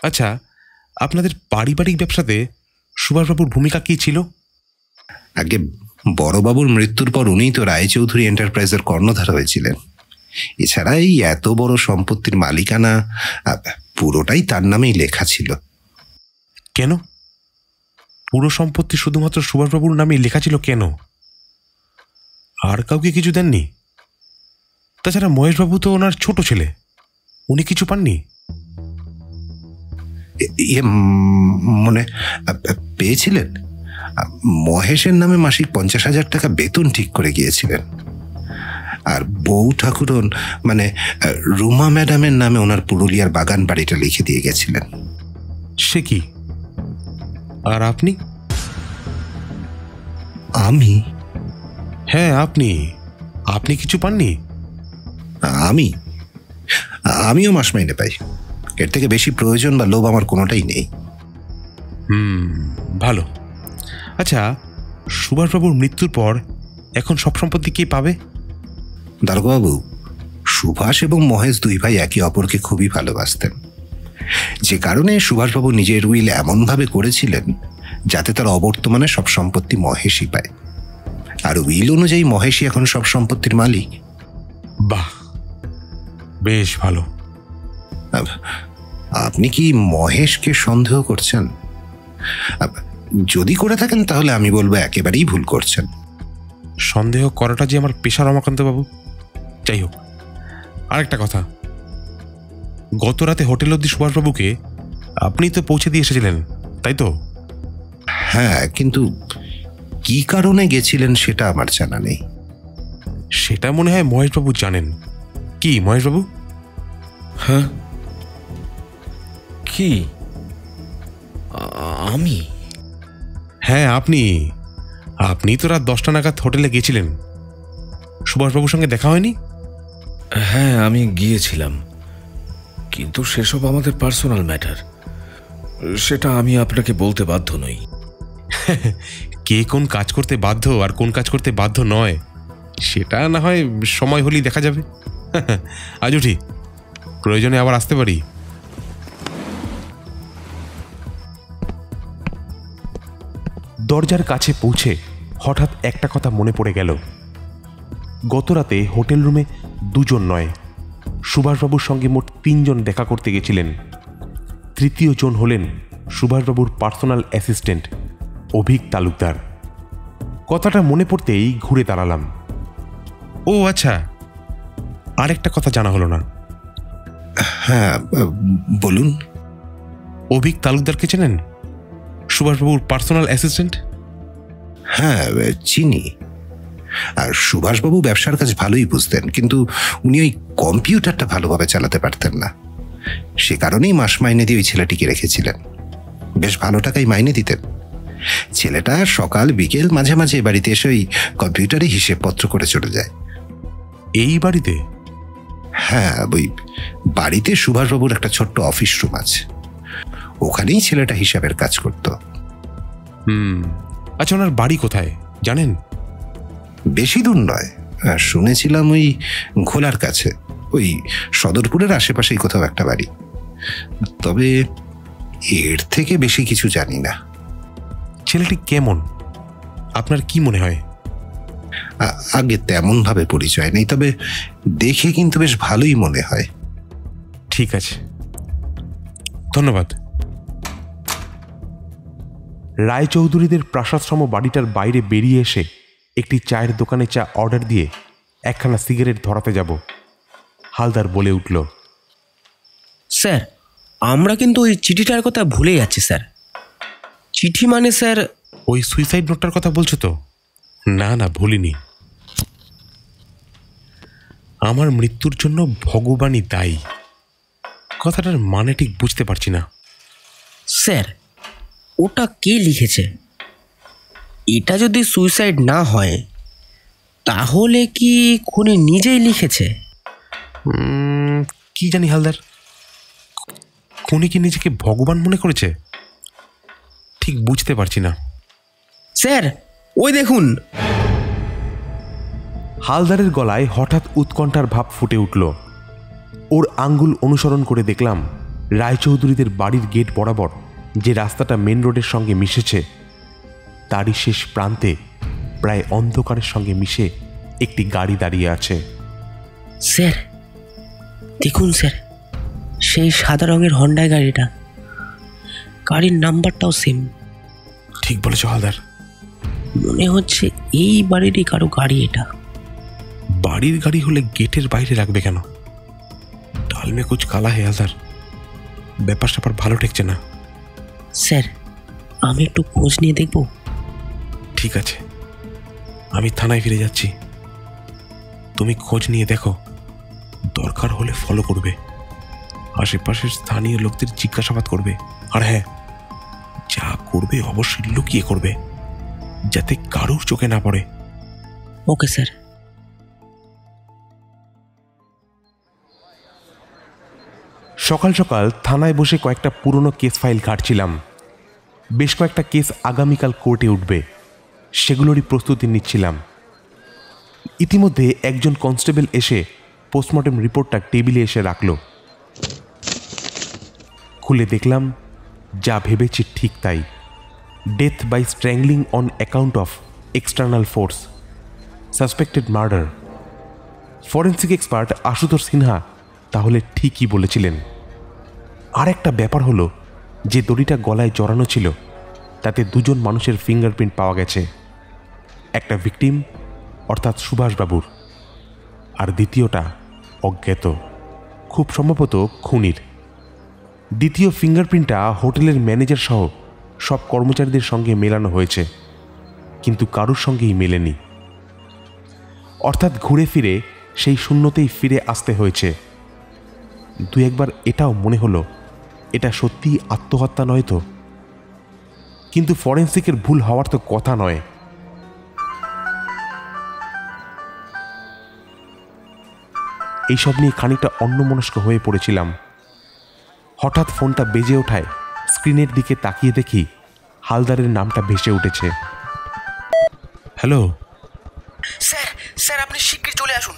আচ্ছা, আপনাদের পারিবারিক ব্যবসাতে সুভাষবাবুর ভূমিকা কি ছিল? আগে, বড়বাবুর মৃত্যুর পর উনিই তো রায়চৌধুরী এন্টারপ্রাইজের কর্ণধার হয়েছিলেন। এছাড়া এই এত বড় সম্পত্তির মালিকানা পুরোটাই তার নামেই লেখা ছিল। কেন? পুরো সম্পত্তি শুধুমাত্র সুভাষবাবুর নামে লেখা ছিল কেন? আর কাউকে কিছু দেননি? তাছাড়া মহেশবাবু তো ওনার ছোট ছেলে, উনি কিছু পাননি? মনে পেয়েছিলেন, মহেশের নামে মাসিক 50,000 টাকা বেতন ঠিক করে গিয়েছিলেন। আর বউ ঠাকুরন মানে রুমা ম্যাডামের নামে ওনার পুরুলিয়ার বাগান বাড়িটা লিখে দিয়ে গেছিলেন। সে কি? আর আপনি? আমি? হ্যাঁ, আপনি কিছু পাননি? আমিও মাস মাইনে পাই। এর থেকে বেশি প্রয়োজন বা লোভ আমার কোনোটাই নেই। ভালো। আচ্ছা, সুভাষবাবুর মৃত্যুর পর এখন সব সম্পত্তি কে পাবে? দারোগাবাবু, সুভাষ এবং মহেশ দুই ভাই একে অপরকে খুবই ভালোবাসতেন, যে কারণে সুভাষবাবু নিজের উইল এমনভাবে করেছিলেন যাতে তার অবর্তমানে সব সম্পত্তি মহেশই পায়। আর উইল অনুযায়ী মহেশই এখন সব সম্পত্তির মালিক। বাহ, বেশ ভালো। আপনি কি মহেশকে সন্দেহ করছেন? যদি করে থাকেন তাহলে আমি বলবো একেবারেই ভুল করছেন। সন্দেহ করাটা যে আমার পেশা রমাকান্ত বাবু। যাই হোক, আরেকটা কথা, গত রাতে হোটেল অবধি সুভাষবাবুকে আপনি তো পৌঁছে দিয়ে এসেছিলেন, তাই তো? হ্যাঁ, কিন্তু কি কারণে গেছিলেন সেটা আমার জানা নেই। সেটা মনে হয় মহেশবাবু জানেন। কি মহেশবাবু? হ্যাঁ, কি? আমি? হ্যাঁ, আপনি তো রাত 10টা নাগাদ হোটেলে গেছিলেন। সুভাষবাবুর সঙ্গে দেখা হয়নি? হ্যাঁ, আমি গিয়েছিলাম, কিন্তু সেসব আমাদের পার্সোনাল ম্যাটার। সেটা আমি আপনাকে বলতে বাধ্য নই। কে কোন কাজ করতে বাধ্য আর কোন কাজ করতে বাধ্য নয় সেটা না হয় সময় হলেই দেখা যাবে। আজ উঠি, প্রয়োজনে আবার আসতে পারি। দরজার কাছে পৌঁছে হঠাৎ একটা কথা মনে পড়ে গেল। গতরাতে হোটেল রুমে 2 জন নয়, সুভাষবাবুর সঙ্গে মোট 3 জন দেখা করতে গেছিলেন। তৃতীয় জন হলেন সুভাষবাবুর পার্সোনাল অ্যাসিস্ট্যান্ট অভিক তালুকদার। কথাটা মনে পড়তেই ঘুরে দাঁড়ালাম। ও আচ্ছা, আরেকটা কথা জানা হলো না। হ্যাঁ, বলুন। অভিক তালুকদারকে চেনেন? সুভাষবাবুর পার্সোনাল অ্যাসিস্ট্যান্ট। হ্যাঁ, চিনি। আর সুভাষবাবু ব্যবসার কাজ ভালোই বুঝতেন, কিন্তু উনি ওই কম্পিউটারটা ভালোভাবে চালাতে পারতেন না। সে কারণেই মাস মাইনে দিয়ে ওই ছেলেটিকে রেখেছিলেন। বেশ ভালো টাকাই মাইনে দিতেন। ছেলেটা সকাল বিকেল মাঝে মাঝে বাড়িতে এসে ওই কম্পিউটারে হিসেবপত্র করে চলে যায়। এই বাড়িতে? হ্যাঁ, ওই বাড়িতে সুভাষবাবুর একটা ছোট্ট অফিস রুম আছে, ওখানেই ছেলেটা হিসাবের কাজ করত। আচ্ছা, ওনার বাড়ি কোথায় জানেন? বেশি দূর নয়, শুনেছিলাম ওই ঘোলার কাছে, ওই সদরপুরের আশেপাশেই কোথাও একটা বাড়ি। তবে এর থেকে বেশি কিছু জানি না। ছেলেটি কেমন, আপনার কি মনে হয়? আগে তেমন ভাবে পরিচয় নেই, তবে দেখে কিন্তু বেশ ভালোই মনে হয়। ঠিক আছে, ধন্যবাদ। রায়চৌধুরীদের প্রাসাদসম বাড়িটার বাইরে বেরিয়ে এসে একটি চায়ের দোকানে চা অর্ডার দিয়ে একখানা সিগারেট ধরাতে যাব। হালদার বলে উঠল, স্যার, আমরা কিন্তু ওই চিঠিটার কথা ভুলে যাচ্ছি স্যার। চিঠি মানে স্যার ওই সুইসাইড নোটটার কথা বলছো তো? না না, ভুলিনি। আমার মৃত্যুর জন্য ভগবানই দায়ী, কথাটার মানে ঠিক বুঝতে পারছি না। স্যার, ওটা কে লিখেছে? এটা যদি সুইসাইড না হয় তাহলে কি খুনি নিজেই লিখেছে? কি জানি হালদার, খুনি কি নিজেকে ভগবান মনে করেছে? ঠিক বুঝতে পারছি না। স্যার, ওই দেখুন। হালদারের গলায় হঠাৎ উৎকণ্ঠার ভাব ফুটে উঠল। ওর আঙ্গুল অনুসরণ করে দেখলাম রায়চৌধুরীদের বাড়ির গেট বরাবর যে রাস্তাটা মেন রোডের সঙ্গে মিশেছে তারই শেষ প্রান্তে প্রায় অন্ধকারের সঙ্গে মিশে একটি গাড়ি দাঁড়িয়ে আছে। স্যার দেখুন স্যার, সেই সাদা রঙের হন্ডা গাড়িটা, গাড়ির নাম্বারটাও সেম। ঠিক বলেছ হালদার। মনে হচ্ছে এই বাড়িরই কারো গাড়ি এটা। বাড়ির গাড়ি হলে গেটের বাইরে রাখবে কেন? ডাল মে কুছ কালা হে হালদার, ব্যাপার স্যাপার ভালো ঠেকছে না। স্যার, আমি একটু খোঁজ নিয়ে দেখব। ঠিক আছে, আমি থানায় ফিরে যাচ্ছি, তুমি খোঁজ নিয়ে দেখো, দরকার হলে ফলো করবে, আশেপাশের স্থানীয় লোকদের জিজ্ঞাসাবাদ করবে। আর হ্যাঁ, যা করবে অবশ্যই লুকিয়ে করবে, যাতে কারোর চোখে না পড়ে। Okay sir. সকাল সকাল থানায় বসে কয়েকটা পুরনো কেস ফাইল ঘাঁটছিলাম। বেশ কয়েকটা কেস আগামীকাল কোর্টে উঠবে, সেগুলোরই প্রস্তুতি নিচ্ছিলাম। ইতিমধ্যে একজন কনস্টেবল এসে পোস্টমর্টেম রিপোর্টটা টেবিলে এসে রাখল। খুলে দেখলাম যা ভেবেছি ঠিক তাই, death by strangling on account of external force, suspected murder. Forensic expert Ashutosh Sinha তাহলে ঠিকই বলেছিলেন। আর একটা ব্যাপার হলো, যে দড়িটা গলায় জড়ানো ছিল তাতে দুজন মানুষের ফিঙ্গারপ্রিন্ট পাওয়া গেছে, একটা ভিকটিম অর্থাৎ সুভাষবাবুর, আর দ্বিতীয়টা অজ্ঞাত, খুব সম্ভবত খুনির। দ্বিতীয় ফিঙ্গারপ্রিন্টটা হোটেলের ম্যানেজার সহ সব কর্মচারীদের সঙ্গে মেলানো হয়েছে, কিন্তু কারোর সঙ্গেই মেলেনি। অর্থাৎ ঘুরে ফিরে সেই শূন্যতেই ফিরে আসতে হয়েছে। দু একবার এটাও মনে হলো এটা সত্যি আত্মহত্যা নয় তো, কিন্তু ফরেন্সিকের ভুল হওয়ার তো কথা নয়। এইসব নিয়ে খানিকটা অন্যমনস্ক হয়ে পড়েছিলাম। হঠাৎ ফোনটা বেজে ওঠায় স্ক্রিনের দিকে তাকিয়ে দেখি হালদারের নামটা ভেসে উঠেছে। হ্যালো স্যার, স্যার আপনি শিগগির চলে আসুন,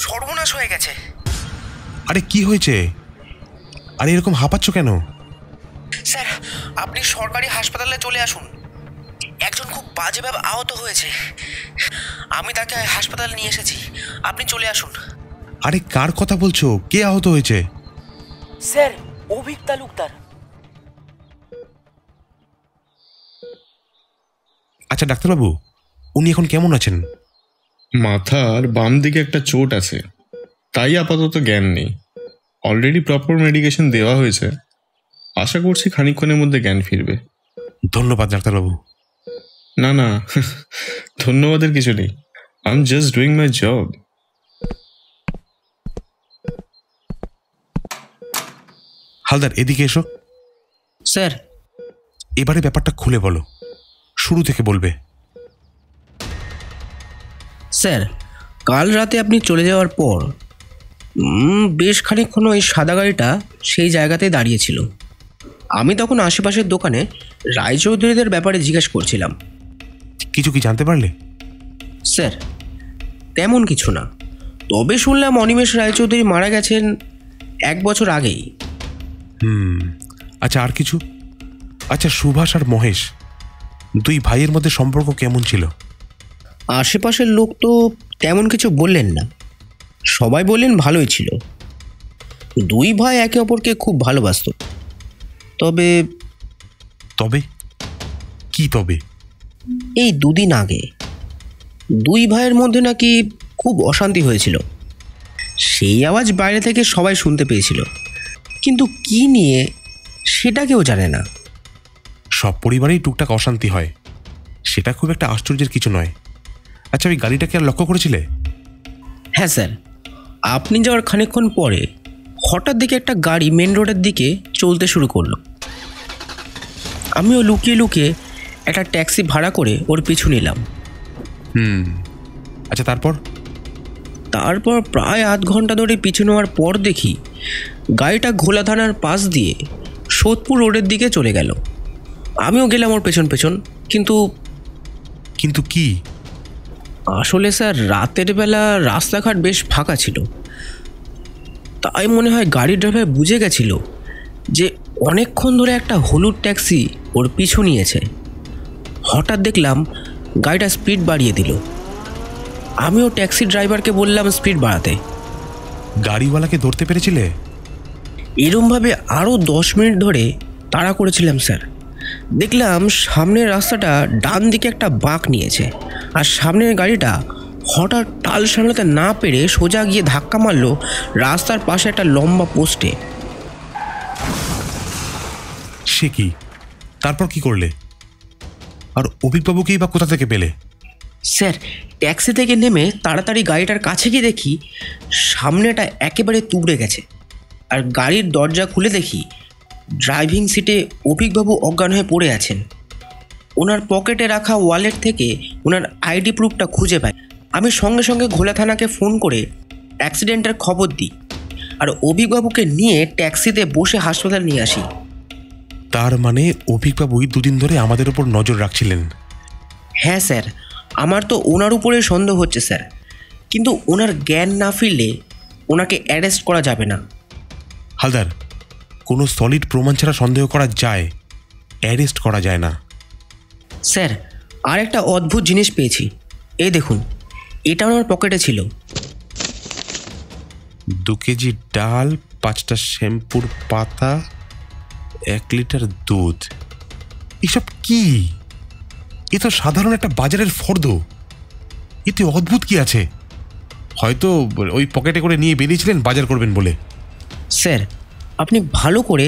সর্বনাশ হয়ে গেছে। আরে কি হয়েছে? আরে এরকম হাঁপাচ্ছ কেন? স্যার, আপনি সরকারি হাসপাতালে চলে আসুন, একজন খুব বাজেভাবে আহত হয়েছে। আমি তাকে হাসপাতালে নিয়ে এসেছি, আপনি চলে আসুন। আরে কার কথা বলছো? কে আহত হয়েছে? স্যার, অভিক তালুকদার। আচ্ছা ডাক্তারবাবু, উনি এখন কেমন আছেন? মাথার বাম দিকে একটা চোট আছে, তাই আপাতত জ্ঞান নেই। অলরেডি প্রপার মেডিকেশন দেওয়া হয়েছে, আশা করছি খানিকক্ষণের মধ্যে জ্ঞান ফিরবে। ধন্যবাদ ডাক্তারবাবু। না না, ধন্যবাদের কিছু নেই, I am just doing my job. Haldar এদিকে এসো। স্যার, এবারে ব্যাপারটা খুলে বলো, শুরু থেকে বলবে। স্যার, কাল রাতে আপনি চলে যাওয়ার পর বেশ খানিকক্ষণ ওই সাদা গাড়িটা সেই জায়গাতেই দাঁড়িয়েছিল। আমি তখন আশেপাশের দোকানে রায়চৌধুরীদের ব্যাপারে জিজ্ঞেস করছিলাম। কিছু কি জানতে পারলে? স্যার, তেমন কিছু না, তবে শুনলাম অনিমেষ রায়চৌধুরী মারা গেছেন 1 বছর আগেই। আচ্ছা আর কিছু? আচ্ছা সুভাষ আর মহেশ, দুই ভাইয়ের মধ্যে সম্পর্ক কেমন ছিল? আশেপাশের লোক তো তেমন কিছু বললেন না, সবাই বললেন ভালোই ছিল। দুই ভাই একে অপরকে খুব ভালোবাসত। তবে তবে কি? তবে এই 2 দিন আগে দুই ভাইয়ের মধ্যে নাকি খুব অশান্তি হয়েছিল। সেই আওয়াজ বাইরে থেকে সবাই শুনতে পেয়েছিল, কিন্তু কি নিয়ে সেটা কেউ জানে না। সব পরিবারেই টুকটাক অশান্তি হয়, সেটা খুব একটা আশ্চর্যের কিছু নয়। আচ্ছা ওই গাড়িটাকে আর লক্ষ্য করেছিলে? হ্যাঁ স্যার, আপনি যাওয়ার খানিকক্ষণ পরে হঠাৎ দেখে একটা গাড়ি মেন রোডের দিকে চলতে শুরু করলো। আমিও লুকিয়ে লুকিয়ে একটা ট্যাক্সি ভাড়া করে ওর পিছু নিলাম। আচ্ছা তারপর? তারপর প্রায় আধ ঘন্টা ধরে পিছু নেওয়ার পর দেখি গাড়িটা ঘোলা থানার পাশ দিয়ে সোদপুর রোডের দিকে চলে গেল। আমিও গেলাম ওর পেছন পেছন। কিন্তু কি? আসলে স্যার, রাতের বেলা রাস্তাঘাট বেশ ফাঁকা ছিল, তাই মনে হয় গাড়ির ড্রাইভার বুঝে গেছিল যে অনেকক্ষণ ধরে একটা হলুদ ট্যাক্সি ওর পিছু নিয়েছে। হঠাৎ দেখলাম গাড়িটা স্পিড বাড়িয়ে দিল। আমিও ট্যাক্সি ড্রাইভারকে বললাম স্পিড বাড়াতে। গাড়িওয়ালাকে ধরতে পেরেছিলে? এরমভাবে আরও 10 মিনিট ধরে তাড়া করেছিলাম স্যার, দেখলাম সামনের রাস্তাটা ডান দিকে একটা বাঁক নিয়েছে, আর সামনের গাড়িটা হঠাৎ টাল সামলাতে না পেরে সোজা গিয়ে ধাক্কা মারলো রাস্তার পাশে একটা লম্বা পোস্টে। সে কি? তারপর কি করলে? আর অভিকবাবুকেই বা কোথা থেকে পেলে? স্যার, ট্যাক্সি থেকে নেমে তাড়াতাড়ি গাড়িটার কাছে গিয়ে দেখি সামনেটা একেবারে তুবড়ে গেছে, আর গাড়ির দরজা খুলে দেখি ড্রাইভিং সিটে অভিকবাবু অজ্ঞান হয়ে পড়ে আছেন। ওনার পকেটে রাখা ওয়ালেট থেকে ওনার আইডি প্রুফটা খুঁজে পাই। আমি সঙ্গে সঙ্গে ঘোলা থানাকে ফোন করে অ্যাক্সিডেন্টের খবর দিই, আর অভিকবাবুকে নিয়ে ট্যাক্সিতে বসে হাসপাতাল নিয়ে আসি। তার মানে অভিকবাবুই দুদিন ধরে আমাদের উপর নজর রাখছিলেন? হ্যাঁ স্যার, আমার তো ওনার উপরে সন্দেহ হচ্ছে স্যার, কিন্তু ওনার জ্ঞান না ফিরলে ওনাকে অ্যারেস্ট করা যাবে না। হালদার, কোনো সলিড প্রমাণ ছাড়া সন্দেহ করা যায়, অ্যারেস্ট করা যায় না। স্যার, আর একটা অদ্ভুত জিনিস পেয়েছি, এই দেখুন, এটা ওনার পকেটে ছিল। 2 কেজি ডাল, 5টা শ্যাম্পুর পাতা, 1 লিটার দুধ। এসব কি? এ তো সাধারণ একটা বাজারের ফর্দ। এতে অদ্ভুত কি আছে? হয়তো ওই পকেটে করে নিয়ে বেরিয়েছিলেন বাজার করবেন বলে। স্যার, আপনি ভালো করে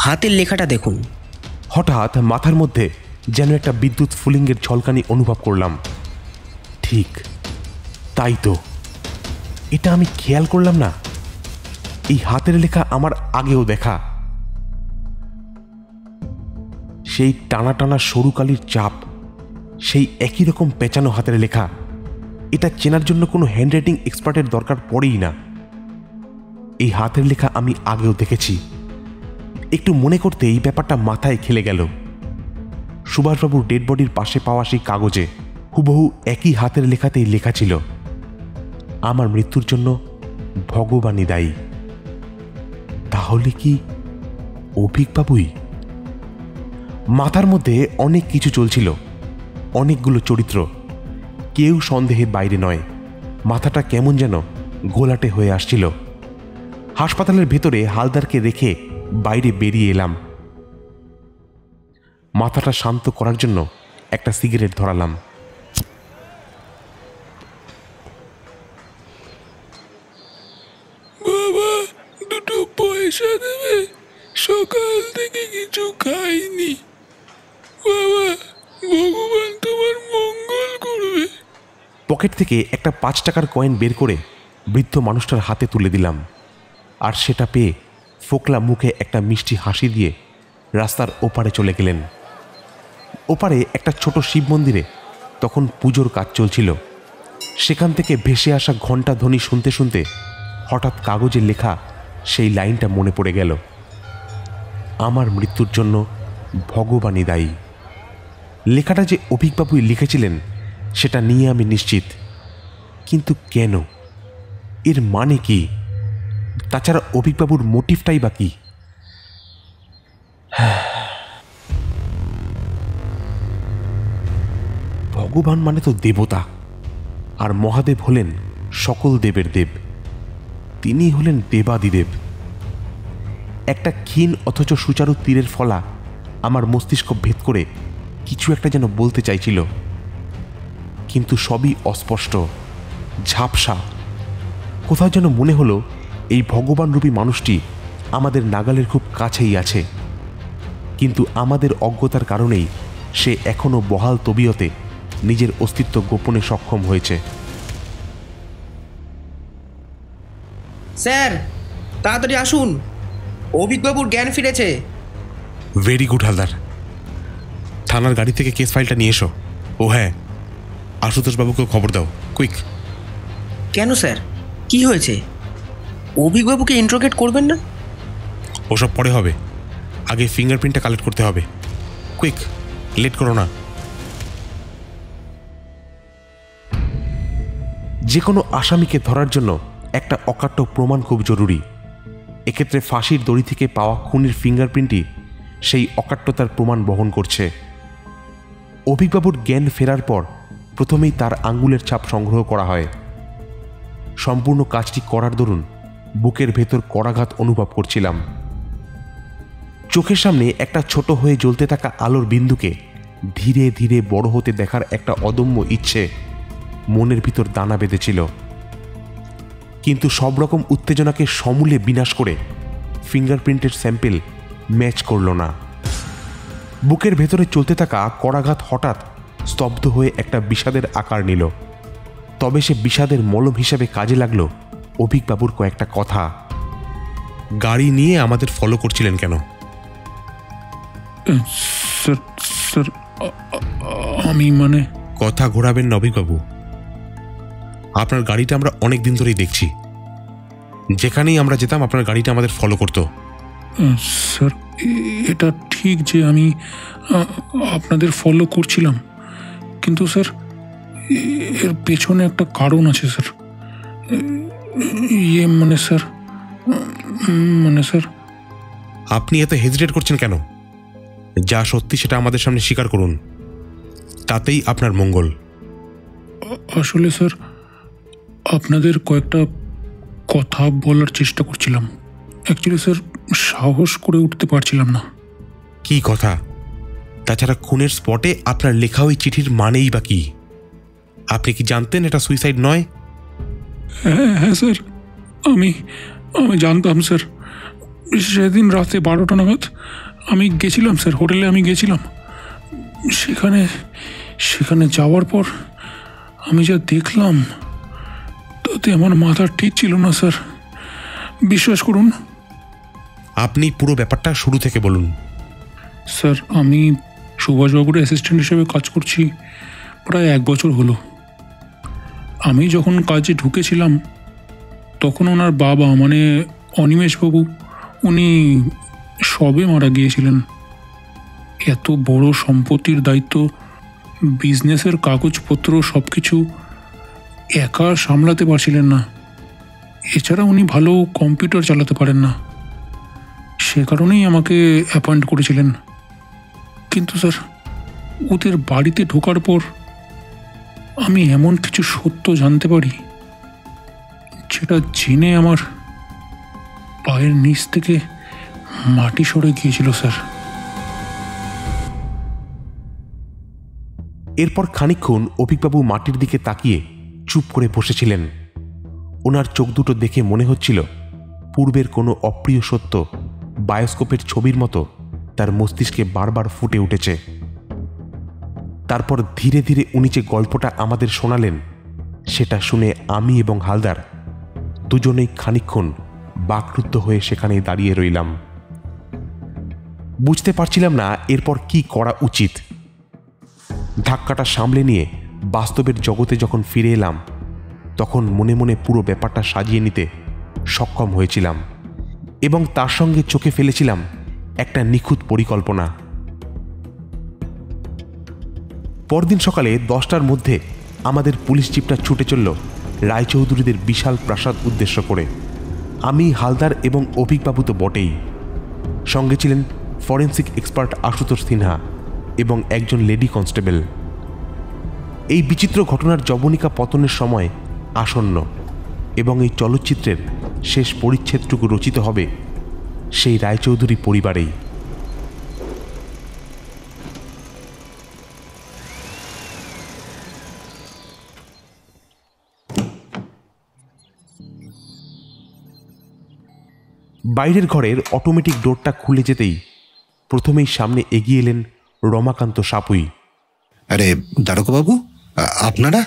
হাতের লেখাটা দেখুন। হঠাৎ মাথার মধ্যে যেন একটা বিদ্যুৎ ফুলিঙ্গের ঝলকানি অনুভব করলাম। ঠিক তাই তো, এটা আমি খেয়াল করলাম না। এই হাতের লেখা আমার আগেও দেখা। সেই টানা টানা সরু কালির চাপ, সেই একই রকম পেঁচানো হাতের লেখা। এটা চেনার জন্য কোনো হ্যান্ডরাইটিং এক্সপার্টের দরকার পড়েই না। এই হাতের লেখা আমি আগেও দেখেছি। একটু মনে করতে এই ব্যাপারটা মাথায় খেলে গেল। সুভাষবাবুর ডেড বডির পাশে পাওয়া সেই কাগজে হুবহু একই হাতের লেখাতেই লেখা ছিল, আমার মৃত্যুর জন্য ভগবানই দায়ী। তাহলে কি অভিকবাবুই? মাথার মধ্যে অনেক কিছু চলছিল, অনেকগুলো চরিত্র, কেউ সন্দেহের বাইরে নয়। মাথাটা কেমন যেন ঘোলাটে হয়ে আসছিল। হাসপাতালের ভেতরে হালদারকে রেখে বাইরে বেরিয়ে এলাম। মাথাটা শান্ত করার জন্য একটা সিগারেট ধরালাম। বাবা, 2টো পয়সা দেবে? সকাল থেকে কিছু খাইনি বাবা, ভগবান তোমার মঙ্গল করবে। পকেট থেকে একটা 5 টাকার কয়েন বের করে বৃদ্ধ মানুষটার হাতে তুলে দিলাম, আর সেটা পেয়ে ফোকলা মুখে একটা মিষ্টি হাসি দিয়ে রাস্তার ওপারে চলে গেলেন। ওপারে একটা ছোট শিব মন্দিরে তখন পুজোর কাজ চলছিল। সেখান থেকে ভেসে আসা ঘণ্টা ধ্বনি শুনতে শুনতে হঠাৎ কাগজে লেখা সেই লাইনটা মনে পড়ে গেল, আমার মৃত্যুর জন্য ভগবানই দায়ী। লেখাটা যে অভিকবাবুই লিখেছিলেন সেটা নিয়ে আমি নিশ্চিত, কিন্তু কেন? এর মানে কি? তাছাড়া অভিকবাবুর মোটিভটাই বা কি? ভগবান মানে তো দেবতা, আর মহাদেব হলেন সকল দেবের দেব। তিনি হলেন দেবাদিদেব। একটা ক্ষীণ অথচ সুচারু তীরের ফলা আমার মস্তিষ্ক ভেদ করে কিছু একটা যেন বলতে চাইছিল, কিন্তু সবই অস্পষ্ট, ঝাপসা। কোথাও যেন মনে হলো এই ভগবানরূপী মানুষটি আমাদের নাগালের খুব কাছেই আছে, কিন্তু আমাদের অজ্ঞতার কারণেই সে এখনো বহাল তবিয়তে নিজের অস্তিত্ব গোপনে সক্ষম হয়েছে। স্যার, তাড়াতাড়ি আসুন, অভিকবাবুর জ্ঞান ফিরেছে। Very good Haldar. থানার গাড়ি থেকে কেস ফাইলটা নিয়ে এসো। ও হ্যাঁ, আশুতোষবাবুকে খবর দাও, কুইক। কেন স্যার, কি হয়েছে? অভিকবাবুকে ইন্ট্রোগেট করবেন না? ওসব পরে হবে, আগে ফিঙ্গারপ্রিন্টটা কালেক্ট করতে হবে। কুইক, লেট করো না। যে কোনো আসামিকে ধরার জন্য একটা অকাট্য প্রমাণ খুব জরুরি। এক্ষেত্রে ফাঁসির দড়ি থেকে পাওয়া খুনির ফিঙ্গারপ্রিন্টই সেই অকাট্যতার প্রমাণ বহন করছে। অভিকবাবুর জ্ঞান ফেরার পর প্রথমেই তার আঙ্গুলের ছাপ সংগ্রহ করা হয়। সম্পূর্ণ কাজটি করার দরুন বুকের ভেতর করাঘাত অনুভব করছিলাম। চোখের সামনে একটা ছোট হয়ে জ্বলতে থাকা আলোর বিন্দুকে ধীরে ধীরে বড় হতে দেখার একটা অদম্য ইচ্ছে মনের ভিতর দানা বেঁধেছিল। কিন্তু সব রকম উত্তেজনাকে সমূলে বিনাশ করে ফিঙ্গারপ্রিন্টের স্যাম্পেল ম্যাচ করল না। বুকের ভেতরে চলতে থাকা করাঘাত হঠাৎ স্তব্ধ হয়ে একটা বিষাদের আকার নিল। তবে সে বিষাদের মলম হিসাবে কাজে লাগলো অভিকবাবুর কয়েকটা কথা। গাড়ি নিয়ে আমাদের ফলো করছিলেন কেন? স্যার স্যার আমি মানে কথা ঘোরাবেন না অভিকবাবু। আপনার গাড়িটা আমরা অনেক দিন ধরেই দেখছি। যেখানেই আমরা যেতাম আপনার গাড়িটা আমাদের ফলো করতো। স্যার এটা ঠিক যে আমি আপনাদের ফলো করছিলাম, কিন্তু স্যার এর পেছনে একটা কারণ আছে স্যার। মানে স্যার আপনি এত হেজিটেট করছেন কেন? যা সত্যি সেটা আমাদের সামনে স্বীকার করুন, তাতেই আপনার মঙ্গল। আসলে স্যার আপনাদের কয়েকটা কথা বলার চেষ্টা করছিলাম। অ্যাকচুয়ালি স্যার সাহস করে উঠতে পারছিলাম না। কি কথা? তাছাড়া খুনের স্পটে আপনার লেখা ওই চিঠির মানেই বা কি? আপনি কি জানতেন এটা সুইসাইড নয়? হ্যাঁ স্যার, আমি জানতাম স্যার। সেদিন রাতে 12টা নাগাদ আমি গেছিলাম স্যার, হোটেলে আমি গেছিলাম। সেখানে যাওয়ার পর আমি যা দেখলাম তাতে আমার মাথা ঠিক ছিল না স্যার, বিশ্বাস করুন। আপনি পুরো ব্যাপারটা শুরু থেকে বলুন। স্যার আমি সুভাষবাবুর অ্যাসিস্ট্যান্ট হিসেবে কাজ করছি প্রায় 1 বছর হলো। আমি যখন কাজে ঢুকেছিলাম তখন ওনার বাবা মানে অনিমেষবাবু উনি সবে মারা গিয়েছিলেন। এত বড় সম্পত্তির দায়িত্ব, বিজনেসের কাগজপত্র সব কিছু একা সামলাতে পারছিলেন না। এছাড়া উনি ভালো কম্পিউটার চালাতে পারেন না, সে কারণেই আমাকে অ্যাপয়েন্ট করেছিলেন। কিন্তু স্যার ওদের বাড়িতে ঢোকার পর আমি এমন কিছু সত্য জানতে পারি যেটা জেনে আমার পায়ের নিচ থেকে মাটি সরে গিয়েছিল স্যার। এরপর খানিকক্ষণ অভিকবাবু মাটির দিকে তাকিয়ে চুপ করে বসেছিলেন। ওনার চোখ দুটো দেখে মনে হচ্ছিল পূর্বের কোনো অপ্রিয় সত্য বায়োস্কোপের ছবির মতো তার মস্তিষ্কে বারবার ফুটে উঠেছে। তারপর ধীরে ধীরে উনি যে গল্পটা আমাদের শোনালেন সেটা শুনে আমি এবং হালদার দুজনেই খানিকক্ষণ বাকরুদ্ধ হয়ে সেখানেই দাঁড়িয়ে রইলাম। বুঝতে পারছিলাম না এরপর কি করা উচিত। ধাক্কাটা সামলে নিয়ে বাস্তবের জগতে যখন ফিরে এলাম তখন মনে মনে পুরো ব্যাপারটা সাজিয়ে নিতে সক্ষম হয়েছিলাম এবং তার সঙ্গে চোখে ফেলেছিলাম একটা নিখুঁত পরিকল্পনা। পরদিন সকালে 10টার মধ্যে আমাদের পুলিশ জিপটা ছুটে চলল রায়চৌধুরীদের বিশাল প্রাসাদ উদ্দেশ্য করে। আমি, হালদার এবং অভিকবাবু তো বটেই, সঙ্গে ছিলেন ফরেন্সিক এক্সপার্ট আশুতোষ সিনহা এবং একজন লেডি কনস্টেবল। এই বিচিত্র ঘটনার জবনিকা পতনের সময় আসন্ন এবং এই চলচ্চিত্রের শেষ পরিচ্ছেদটুকু রচিত হবে সেই রায়চৌধুরী পরিবারেই। বাইরের ঘরের অটোমেটিক ডোরটা খুলে যেতেই প্রথমেই সামনে এগিয়ে এলেন রমাকান্ত সাপুই। আরে দারোগাবাবু, আপনারা?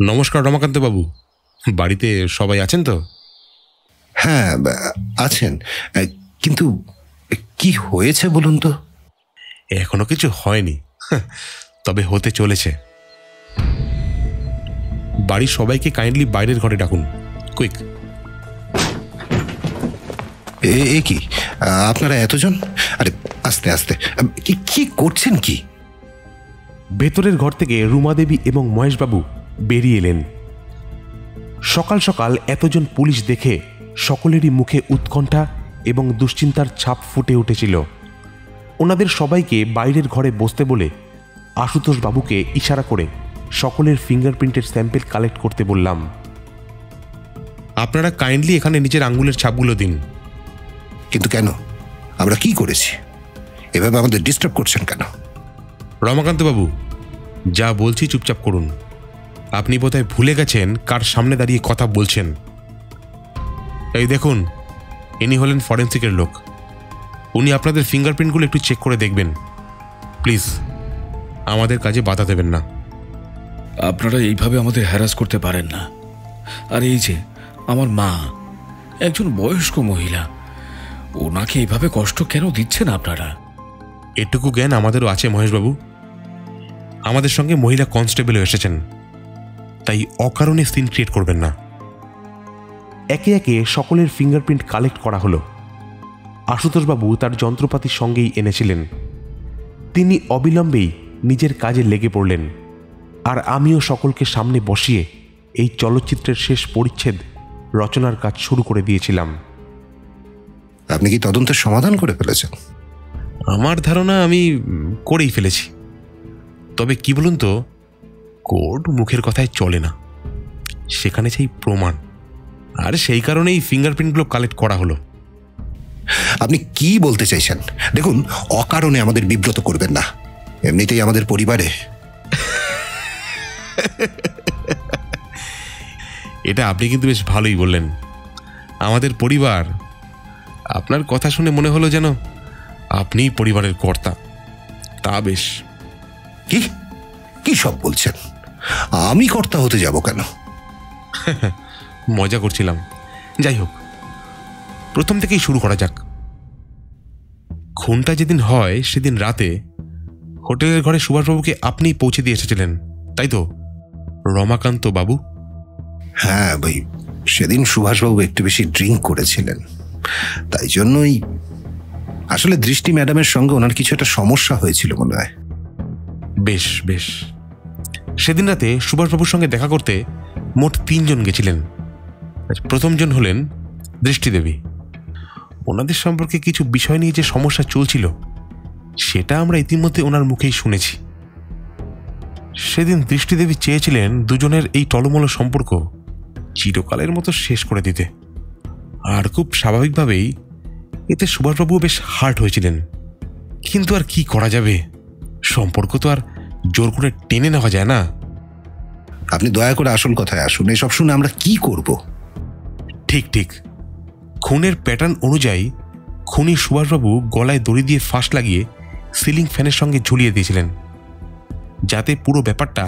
নমস্কার রমাকান্ত বাবু, বাড়িতে সবাই আছেন তো? হ্যাঁ আছেন, কিন্তু কি হয়েছে বলুন তো? এখনো কিছু হয়নি, তবে হতে চলেছে। বাড়ির সবাইকে কাইন্ডলি বাইরের ঘরে ডাকুন, কুইক। এ কি আপনারা এতজন? আরে আস্তে আস্তে, কি করছেন কি? ভেতরের ঘর থেকে রুমাদেবী এবং মহেশবাবু বেরিয়ে এলেন। সকাল সকাল এতজন পুলিশ দেখে সকলেরই মুখে উৎকণ্ঠা এবং দুশ্চিন্তার ছাপ ফুটে উঠেছিল। ওনাদের সবাইকে বাইরের ঘরে বসতে বলে আশুতোষ বাবুকে ইশারা করে সকলের ফিঙ্গারপ্রিন্টের স্যাম্পেল কালেক্ট করতে বললাম। আপনারা কাইন্ডলি এখানে নিজের আঙ্গুলের ছাপগুলো দিন। কিন্তু কেন? আমরা কি করেছি? এভাবে আমাদের ডিস্টার্ব করছেন কেন? রমাকান্ত বাবু, যা বলছি চুপচাপ করুন। আপনি বোধহয় ভুলে গেছেন কার সামনে দাঁড়িয়ে কথা বলছেন। এই দেখুন, ইনি হলেন ফরেন্সিকের লোক। উনি আপনাদের ফিঙ্গারপ্রিন্টগুলো একটু চেক করে দেখবেন। প্লিজ আমাদের কাজে বাধা দেবেন না। আপনারা এইভাবে আমাদের হ্যারাস করতে পারেন না। আর এই যে আমার মা, একজন বয়স্ক মহিলা, ওনাকে এইভাবে কষ্ট কেন দিচ্ছেন আপনারা? এটুকু জ্ঞান আমাদেরও আছে মহেশবাবু। আমাদের সঙ্গে মহিলা কনস্টেবলও এসেছেন, তাই অকারণে সিন ক্রিয়েট করবেন না। একে একে সকলের ফিঙ্গারপ্রিন্ট কালেক্ট করা হলো। আশুতোষবাবু তার যন্ত্রপাতির সঙ্গেই এনেছিলেন। তিনি অবিলম্বেই নিজের কাজে লেগে পড়লেন, আর আমিও সকলকে সামনে বসিয়ে এই চলচ্চিত্রের শেষ পরিচ্ছেদ রচনার কাজ শুরু করে দিয়েছিলাম। আপনি কি তদন্তের সমাধান করে ফেলেছেন? আমার ধারণা আমি করেই ফেলেছি। তবে কি বলুন তো, কোর্ট মুখের কথায় চলে না, সেখানে সেই প্রমাণ, আর সেই কারণেই ফিঙ্গারপ্রিন্টগুলো কালেক্ট করা হলো। আপনি কি বলতে চাইছেন? দেখুন, অকারণে আমাদের বিব্রত করবেন না। এমনিতেই আমাদের পরিবারে এটা আপনি কিন্তু বেশ ভালোই বললেন, আমাদের পরিবার। আপনার কথা শুনে মনে হলো যেন আপনিই পরিবারের কর্তা। তা বেশ। কি কি সব বলছেন? আমি কর্তা হতে যাব কেন? মজা করছিলাম। যাই হোক, প্রথম থেকেই শুরু করা যাক। খুনটা যেদিন হয় সেদিন রাতে হোটেলের ঘরে সুভাষবাবুকে আপনিই পৌঁছে দিয়ে এসেছিলেন, তাই তো রমাকান্ত বাবু? হ্যাঁ ভাই, সেদিন সুভাষবাবু একটু বেশি ড্রিঙ্ক করেছিলেন, তাই জন্যই। আসলে দৃষ্টি ম্যাডামের সঙ্গে ওনার কিছু একটা সমস্যা হয়েছিল মনে হয়। বেশ বেশ। সেদিন রাতে সুভাষবাবুর সঙ্গে দেখা করতে মোট 3 জন গেছিলেন। প্রথমজন হলেন দৃষ্টিদেবী। ওনাদের সম্পর্কে কিছু বিষয় নিয়ে যে সমস্যা চলছিল সেটা আমরা ইতিমধ্যে ওনার মুখেই শুনেছি। সেদিন দৃষ্টিদেবী চেয়েছিলেন দুজনের এই টলমল সম্পর্ক চিরকালের মতো শেষ করে দিতে, আর খুব স্বাভাবিকভাবেই এতে সুভাষবাবু বেশ হার্ট হয়েছিলেন। কিন্তু আর কি করা যাবে, সম্পর্ক তো আর জোর করে টেনে নেওয়া যায় না। আপনি দয়া করে আসল কথায় আসুন, এসব শুনে আমরা কি করব? ঠিক ঠিক। খুনের প্যাটার্ন অনুযায়ী খুনি সুভাষবাবু গলায় দড়ি দিয়ে ফাঁস লাগিয়ে সিলিং ফ্যানের সঙ্গে ঝুলিয়ে দিয়েছিলেন, যাতে পুরো ব্যাপারটা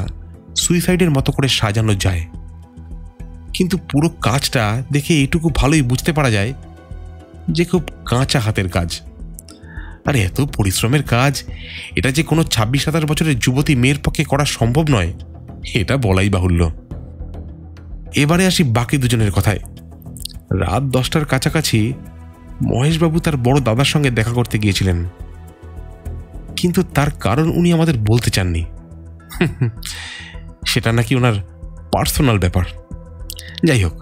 সুইসাইডের মতো করে সাজানো যায়। কিন্তু পুরো কাজটা দেখে এইটুকু ভালোই বুঝতে পারা যায় যে খুব কাঁচা হাতের কাজ। আর এত পরিশ্রমের কাজ এটা যে কোনো 26-27 বছরের যুবতী মেয়ের পক্ষে করা সম্ভব নয়, এটা বলাই বাহুল্য। এবারে আসি বাকি দুজনের কথায়। রাত 10টার কাছাকাছি মহেশবাবু তার বড় দাদার সঙ্গে দেখা করতে গিয়েছিলেন, কিন্তু তার কারণ উনি আমাদের বলতে চাননি। সেটা নাকি ওনার পার্সোনাল ব্যাপার। যাই হোক,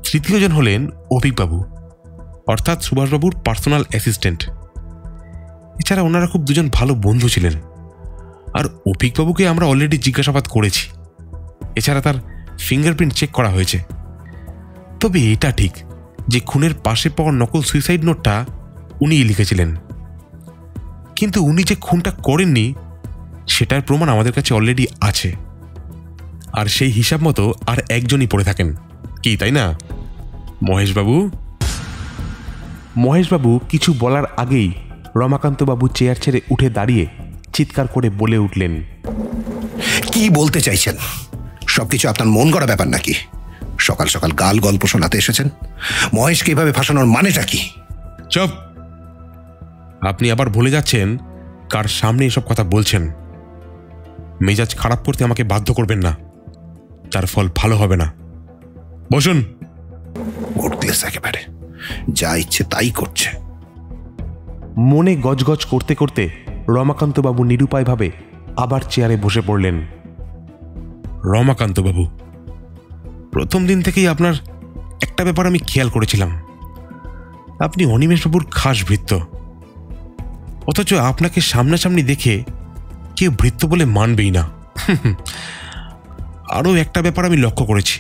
তৃতীয়জন হলেন অভিকবাবু, অর্থাৎ সুভাষবাবুর পার্সোনাল অ্যাসিস্ট্যান্ট। এছাড়া ওনারা খুব দুজন ভালো বন্ধু ছিলেন, আর অভিকবাবুকে আমরা অলরেডি জিজ্ঞাসাবাদ করেছি। এছাড়া তার ফিঙ্গারপ্রিন্ট চেক করা হয়েছে। তবে এটা ঠিক যে খুনের পাশে পাওয়া নকল সুইসাইড নোটটা উনিই লিখেছিলেন, কিন্তু উনি যে খুনটা করেননি সেটার প্রমাণ আমাদের কাছে অলরেডি আছে। আর সেই হিসাব মতো আর একজনই পড়ে থাকেন, কি তাই না মহেশবাবু? মহেশবাবু কিছু বলার আগেই রমাকান্তবাবু চেয়ার ছেড়ে উঠে দাঁড়িয়ে চিৎকার করে বলে উঠলেন, কি বলতে চাইছেন? সবকিছু আপনার মন গড়া ব্যাপার নাকি? সকাল সকাল গাল গল্প শোনাতে এসেছেন? মহেশকে এভাবে ফাঁসানোর মানেটা কি? চুপ! আপনি আবার ভুলে যাচ্ছেন কার সামনে এসব কথা বলছেন। মেজাজ খারাপ করতে আমাকে বাধ্য করবেন না, তার ফল ভালো হবে না। বসুন। ওটক্লেস একেবারে, যা ইচ্ছে তাই করছে। মনে গজগজ করতে করতে রমাকান্তবাবু নিরুপায়ভাবে আবার চেয়ারে বসে পড়লেন। রমাকান্তবাবু, প্রথম দিন থেকেই আপনার একটা ব্যাপার আমি খেয়াল করেছিলাম। আপনি অনিমেষবাবুর খাস ভৃত্য, অথচ আপনাকে সামনাসামনি দেখে কেউ ভৃত্য বলে মানবেই না। আরও একটা ব্যাপার আমি লক্ষ্য করেছি,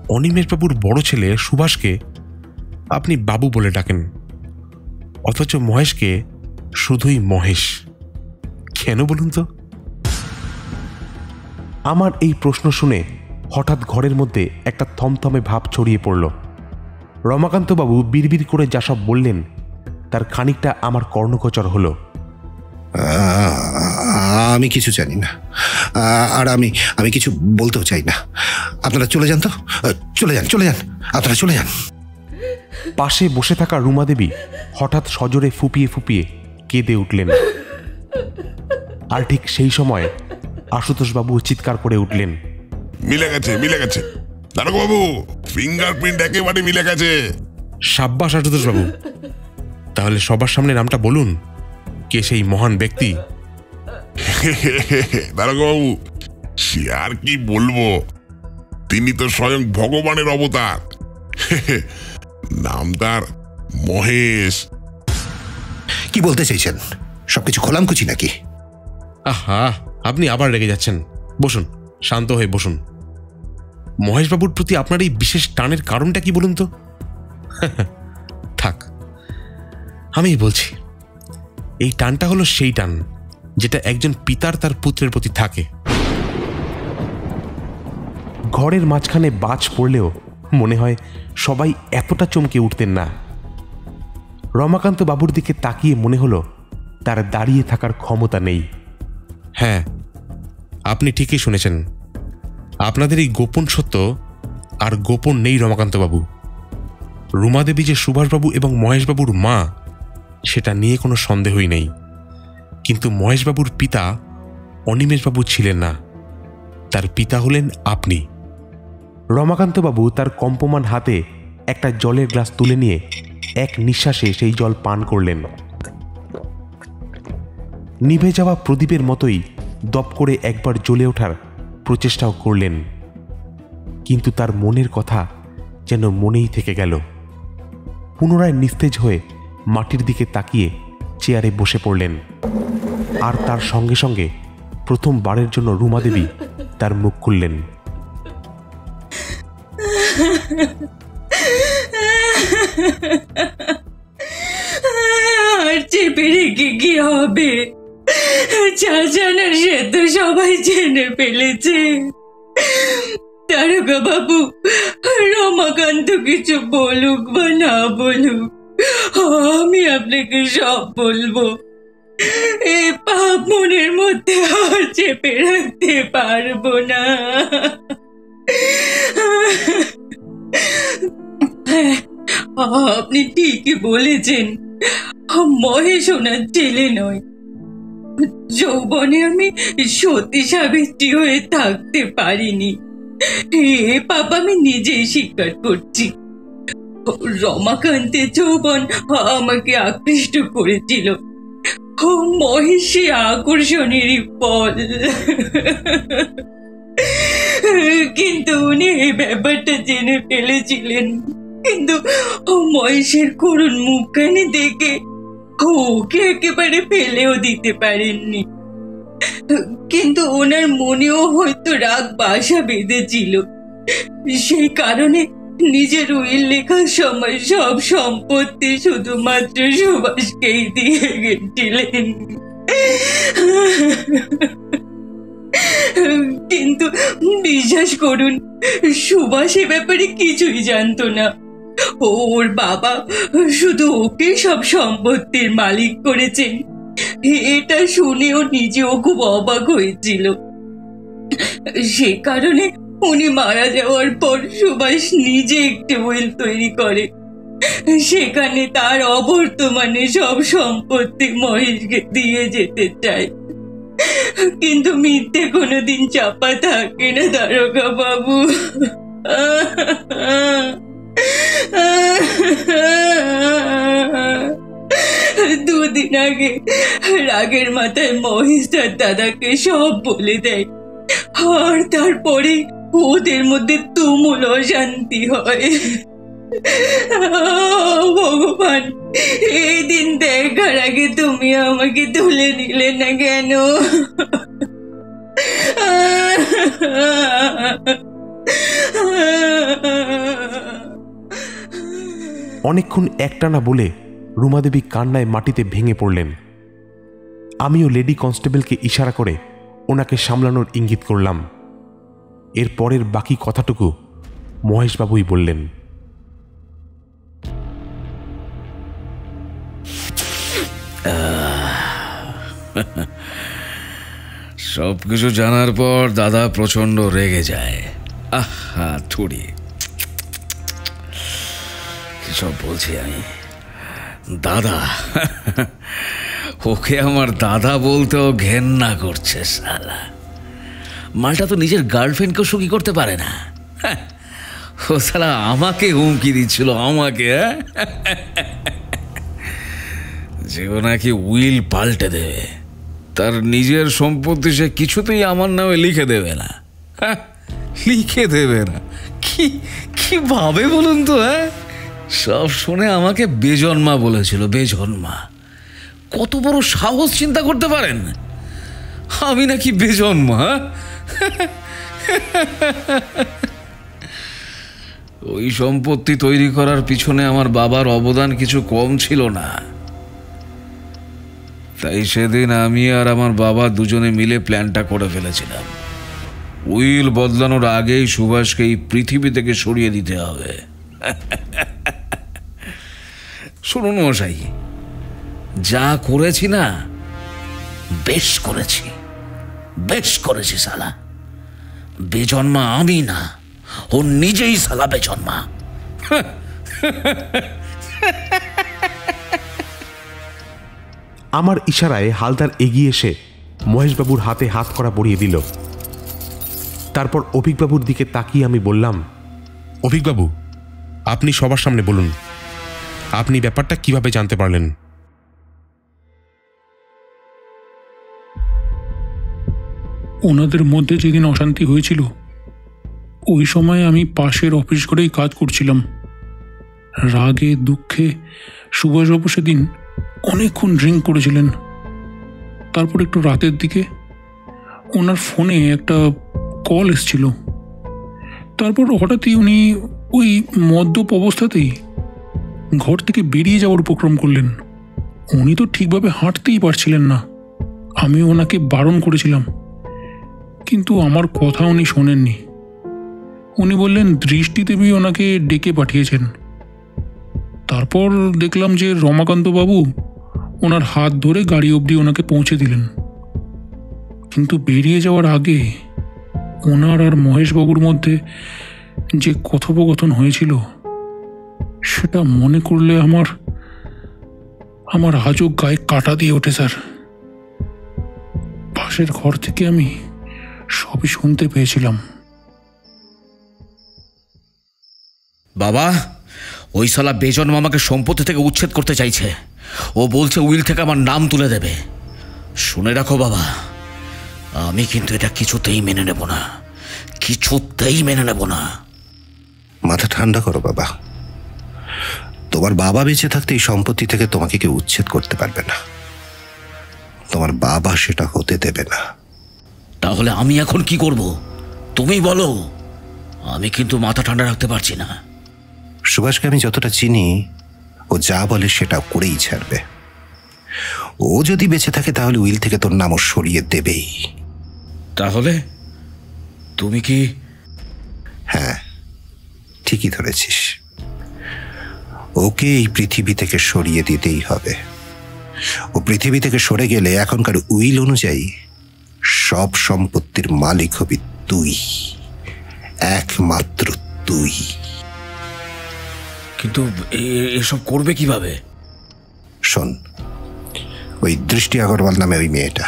অনিমেষবাবুর বড় ছেলে সুভাষকে আপনি বাবু বলে ডাকেন, অথচ মহেশকে শুধুই মহেশ কেন বলুন তো? আমার এই প্রশ্ন শুনে হঠাৎ ঘরের মধ্যে একটা থমথমে ভাব ছড়িয়ে পড়ল। রমাকান্তবাবু বিড়বিড় করে যা সব বললেন তার খানিকটা আমার কর্ণগোচর হলো। আমি কিছু জানি না, আর আমি কিছু বলতেও চাই না। আপনারা চলে যান তো, চলে যান, আপনারা চলে যান। পাশে বসে থাকা রুমা দেবী হঠাৎ সজোরে ফুপিয়ে ফুপিয়ে কেঁদে উঠলেন। আর ঠিক সেই সময় আশুতোষবাবু চিৎকার করে উঠলেন, মিলে গেছে দারোগাবাবু, ফিঙ্গারপ্রিন্ট একেবারে মিলে গেছে। সাব্বাস আশুতোষবাবু, তাহলে সবার সামনে নামটা বলুন, কে সেই মহান ব্যক্তি? দারোগাবাবু, সে আর কি বলবো, তিনি তো স্বয়ং ভগবানের অবতার। নাম তার মহেশ। কি বলতে চাইছেন? সবকিছু খোলামকুচি নাকি? আহা, আপনি আবার রেগে যাচ্ছেন। বসুন, শান্ত হয়ে বসুন। মহেশবাবুর প্রতি আপনার এই বিশেষ টানের কারণটা কি বলুন তো? থাক, আমি বলছি। এই টানটা হলো সেই টান যেটা একজন পিতার তার পুত্রের প্রতি থাকে। ঘরের মাঝখানে বাজ পড়লেও মনে হয় সবাই এতটা চমকে উঠতেন না। রমাকান্ত বাবুর দিকে তাকিয়ে মনে হলো তার দাঁড়িয়ে থাকার ক্ষমতা নেই। হ্যাঁ, আপনি ঠিকই শুনেছেন। আপনাদের এই গোপন সত্য আর গোপন নেই রমাকান্তবাবু। রুমাদেবী যে সুভাষবাবু এবং মহেশবাবুর মা, সেটা নিয়ে কোনো সন্দেহই নেই। কিন্তু মহেশবাবুর পিতা অনিমেষবাবু ছিলেন না, তার পিতা হলেন আপনি। রমাকান্তবাবু তার কম্পমান হাতে একটা জলের গ্লাস তুলে নিয়ে এক নিঃশ্বাসে সেই জল পান করলেন। নিভে যাওয়া প্রদীপের মতোই দপ করে একবার জ্বলে ওঠার প্রচেষ্টাও করলেন, কিন্তু তার মনের কথা যেন মনেই থেকে গেল। পুনরায় নিস্তেজ হয়ে মাটির দিকে তাকিয়ে চেয়ারে বসে পড়লেন। আর তার সঙ্গে সঙ্গে প্রথমবারের জন্য রুমা দেবী তার মুখ খুললেন। আর চেপে রেখে কি হবে? যা জানার সে তো সবাই জেনে ফেলেছে। দারোগাবাবু, রমাকান্ত কিছু বলুক বা না বলুক, আমি আপনাকে সব বলবো। এই পাপ মনের মধ্যে আর চেপে রাখতে পারবো না। আপনি ঠিকই বলেছেন, মহেশ ওনার ছেলে নয়। যৌবনে আমি সতী সাবিত্রী হয়ে থাকতে পারিনি, এ পাপ আমি নিজেই স্বীকার করছি। রমাকান্তের যৌবন আমাকে আকৃষ্ট করেছিল, মহেশী আকর্ষণেরই ফল। কিন্তু উনি এই ব্যাপারটা জেনে ফেলেছিলেন, কিন্তু মহেশের করুণ মুখখানি দেখে ওকে একেবারে ফেলেও দিতে পারেননি। কিন্তু ওনার মনেও হয়তো রাগ বাসা বেঁধেছিল, সেই কারণে নিজের উইল লেখার সময় সব সম্পত্তি শুধুমাত্র সুভাষকেই দিয়ে গেছিলেন। কিন্তু বিশ্বাস করুন, সুভাষ এ ব্যাপারে কিছুই জানতো না। ওর বাবা শুধু ওকে সব সম্পত্তির মালিক করেছেন, এটা শুনেও নিজেও খুব অবাক হয়েছিল। সে কারণে উনি মারা যাওয়ার পর সুভাষ নিজে একটি উইল তৈরি করে, সেখানে তার অবর্তমানে সব সম্পত্তি মহেশকে দিয়ে যেতে চায়। কিন্তু মিথ্যে কোনোদিন চাপা থাকে না দারোগা বাবু। দুদিন আগে রাগের মাথায় মহেশ তার দাদাকে সব বলে দেয়, আর তারপরে ওদের মধ্যে তুমুল অশান্তি হয়। ভগবান, এই দিন দেখার আগে তুমি আমাকে তুলে নিলে না কেন? অনেকক্ষণ একটানা বলে রুমাদেবী কান্নায় মাটিতে ভেঙে পড়লেন। আমিও লেডি কনস্টেবলকে ইশারা করে ওনাকে সামলানোর ইঙ্গিত করলাম। এর পরের বাকি কথাটুকু মহেশবাবুই বললেন। সবকিছু জানার পর দাদা প্রচন্ড রেগে যায়। আহা থুড়ি, সব বলছি আমি। দাদা, ওকে আমার দাদা বলতেও ঘেন্না করছে শালা। মালটা তো নিজের গার্লফ্রেন্ডকেও সুখী করতে পারে না। ও শালা আমাকে হুমকি দিচ্ছিল, আমাকে, যে ও নাকি উইল পাল্টে দেবে, তার নিজের সম্পত্তি সে কিছুতেই আমার নামে লিখে দেবে না। লিখে দেবে না কি কি ভাবে বলুন তো? সব শুনে আমাকে বেজন্মা বলেছিল, বেজন্মা। কত বড় সাহস, চিন্তা করতে পারেন? আমি নাকি বেজন্মা? ওই সম্পত্তি তৈরি করার পিছনে আমার বাবার অবদান কিছু কম ছিল না। তাই সেদিন আমি আর আমার বাবা দুজনে মিলে প্ল্যানটা করে ফেলেছিলাম। উইল বদলানোর আগেই সুভাষকে এই পৃথিবী থেকে সরিয়ে দিতে হবে। শুনুন মশাই, যা করেছি না, বেশ করেছি, বেশ করেছি শালা। বেজন্মা আমি না, ও নিজেই শালা বেজন্মা। আমার ইশারায় হালদার এগিয়ে এসে মহেশবাবুর হাতে হাত করা পরিয়ে দিল। তারপর অভিকবাবুর দিকে তাকিয়ে আমি বললাম, অভিকবাবু, আপনি সবার সামনে বলুন, আপনি ব্যাপারটা কিভাবে জানতে পারলেন? ওনাদের মধ্যে যেদিন অশান্তি হয়েছিল, ওই সময় আমি পাশের অফিস করেই কাজ করছিলাম। রাগে দুঃখে সুভাষবাবু সেদিন অনেকক্ষণ ড্রিঙ্ক করেছিলেন। তারপর একটু রাতের দিকে ওনার ফোনে একটা কল এসেছিল। তারপর হঠাৎই উনি ওই মদ্যপ অবস্থাতেই ঘর থেকে বেরিয়ে যাওয়ার উপক্রম করলেন। উনি তো ঠিকভাবে হাঁটতেই পারছিলেন না। আমি ওনাকে বারণ করেছিলাম, কিন্তু আমার কথা উনি শোনেননি। উনি বললেন দৃষ্টিদেবী ওনাকে ডেকে পাঠিয়েছেন। তারপর দেখলাম যে রমাকান্তবাবু ওনার হাত ধরে গাড়ি অবধি ওনাকে পৌঁছে দিলেন। কিন্তু বেরিয়ে যাওয়ার আগে ওনার আর মহেশবাবুর মধ্যে যে কথোপকথন হয়েছিল, সেটা মনে করলে আমার আজও গায়ে কাটা দিয়ে ওঠে স্যার। পাশের ঘর থেকে আমি সবই শুনতে পেয়েছিলাম। বাবা, ওই শালা বেজন্মা আমাকে সম্পত্তি থেকে উচ্ছেদ করতে চাইছে। ও বলছে উইল থেকে আমার নাম তুলে দেবে। শুনে রাখো বাবা, আমি কিন্তু এটা কিছুতেই মেনে নেব না, কিছুতেই মেনে নেব না। মাথা ঠান্ডা করো বাবা। তোমার বাবা বেঁচে থাকতে এই সম্পত্তি থেকে তোমাকে কেউ উচ্ছেদ করতে পারবে না। তোমার বাবা সেটা হতে দেবে না। তাহলে আমি এখন কি করব তুমি বলো? আমি কিন্তু মাথা ঠান্ডা রাখতে পারছি না। সুভাষকে আমি যতটা চিনি, ও যা বলে সেটা করেই ছাড়বে। ও যদি বেঁচে থাকে তাহলে উইল থেকে তোর নামও সরিয়ে দেবেই। তাহলে তুমি কি? হ্যাঁ, ঠিকই ধরেছিস। ওকে এই পৃথিবী থেকে সরিয়ে দিতেই হবে। ও পৃথিবী থেকে সরে গেলে এখনকার উইল অনুযায়ী সব সম্পত্তির মালিক হবি তুই, একমাত্র তুই। কিন্তু এসব করবে কিভাবে? শোন, ওই দৃষ্টি আগরওয়াল নামে ওই মেয়েটা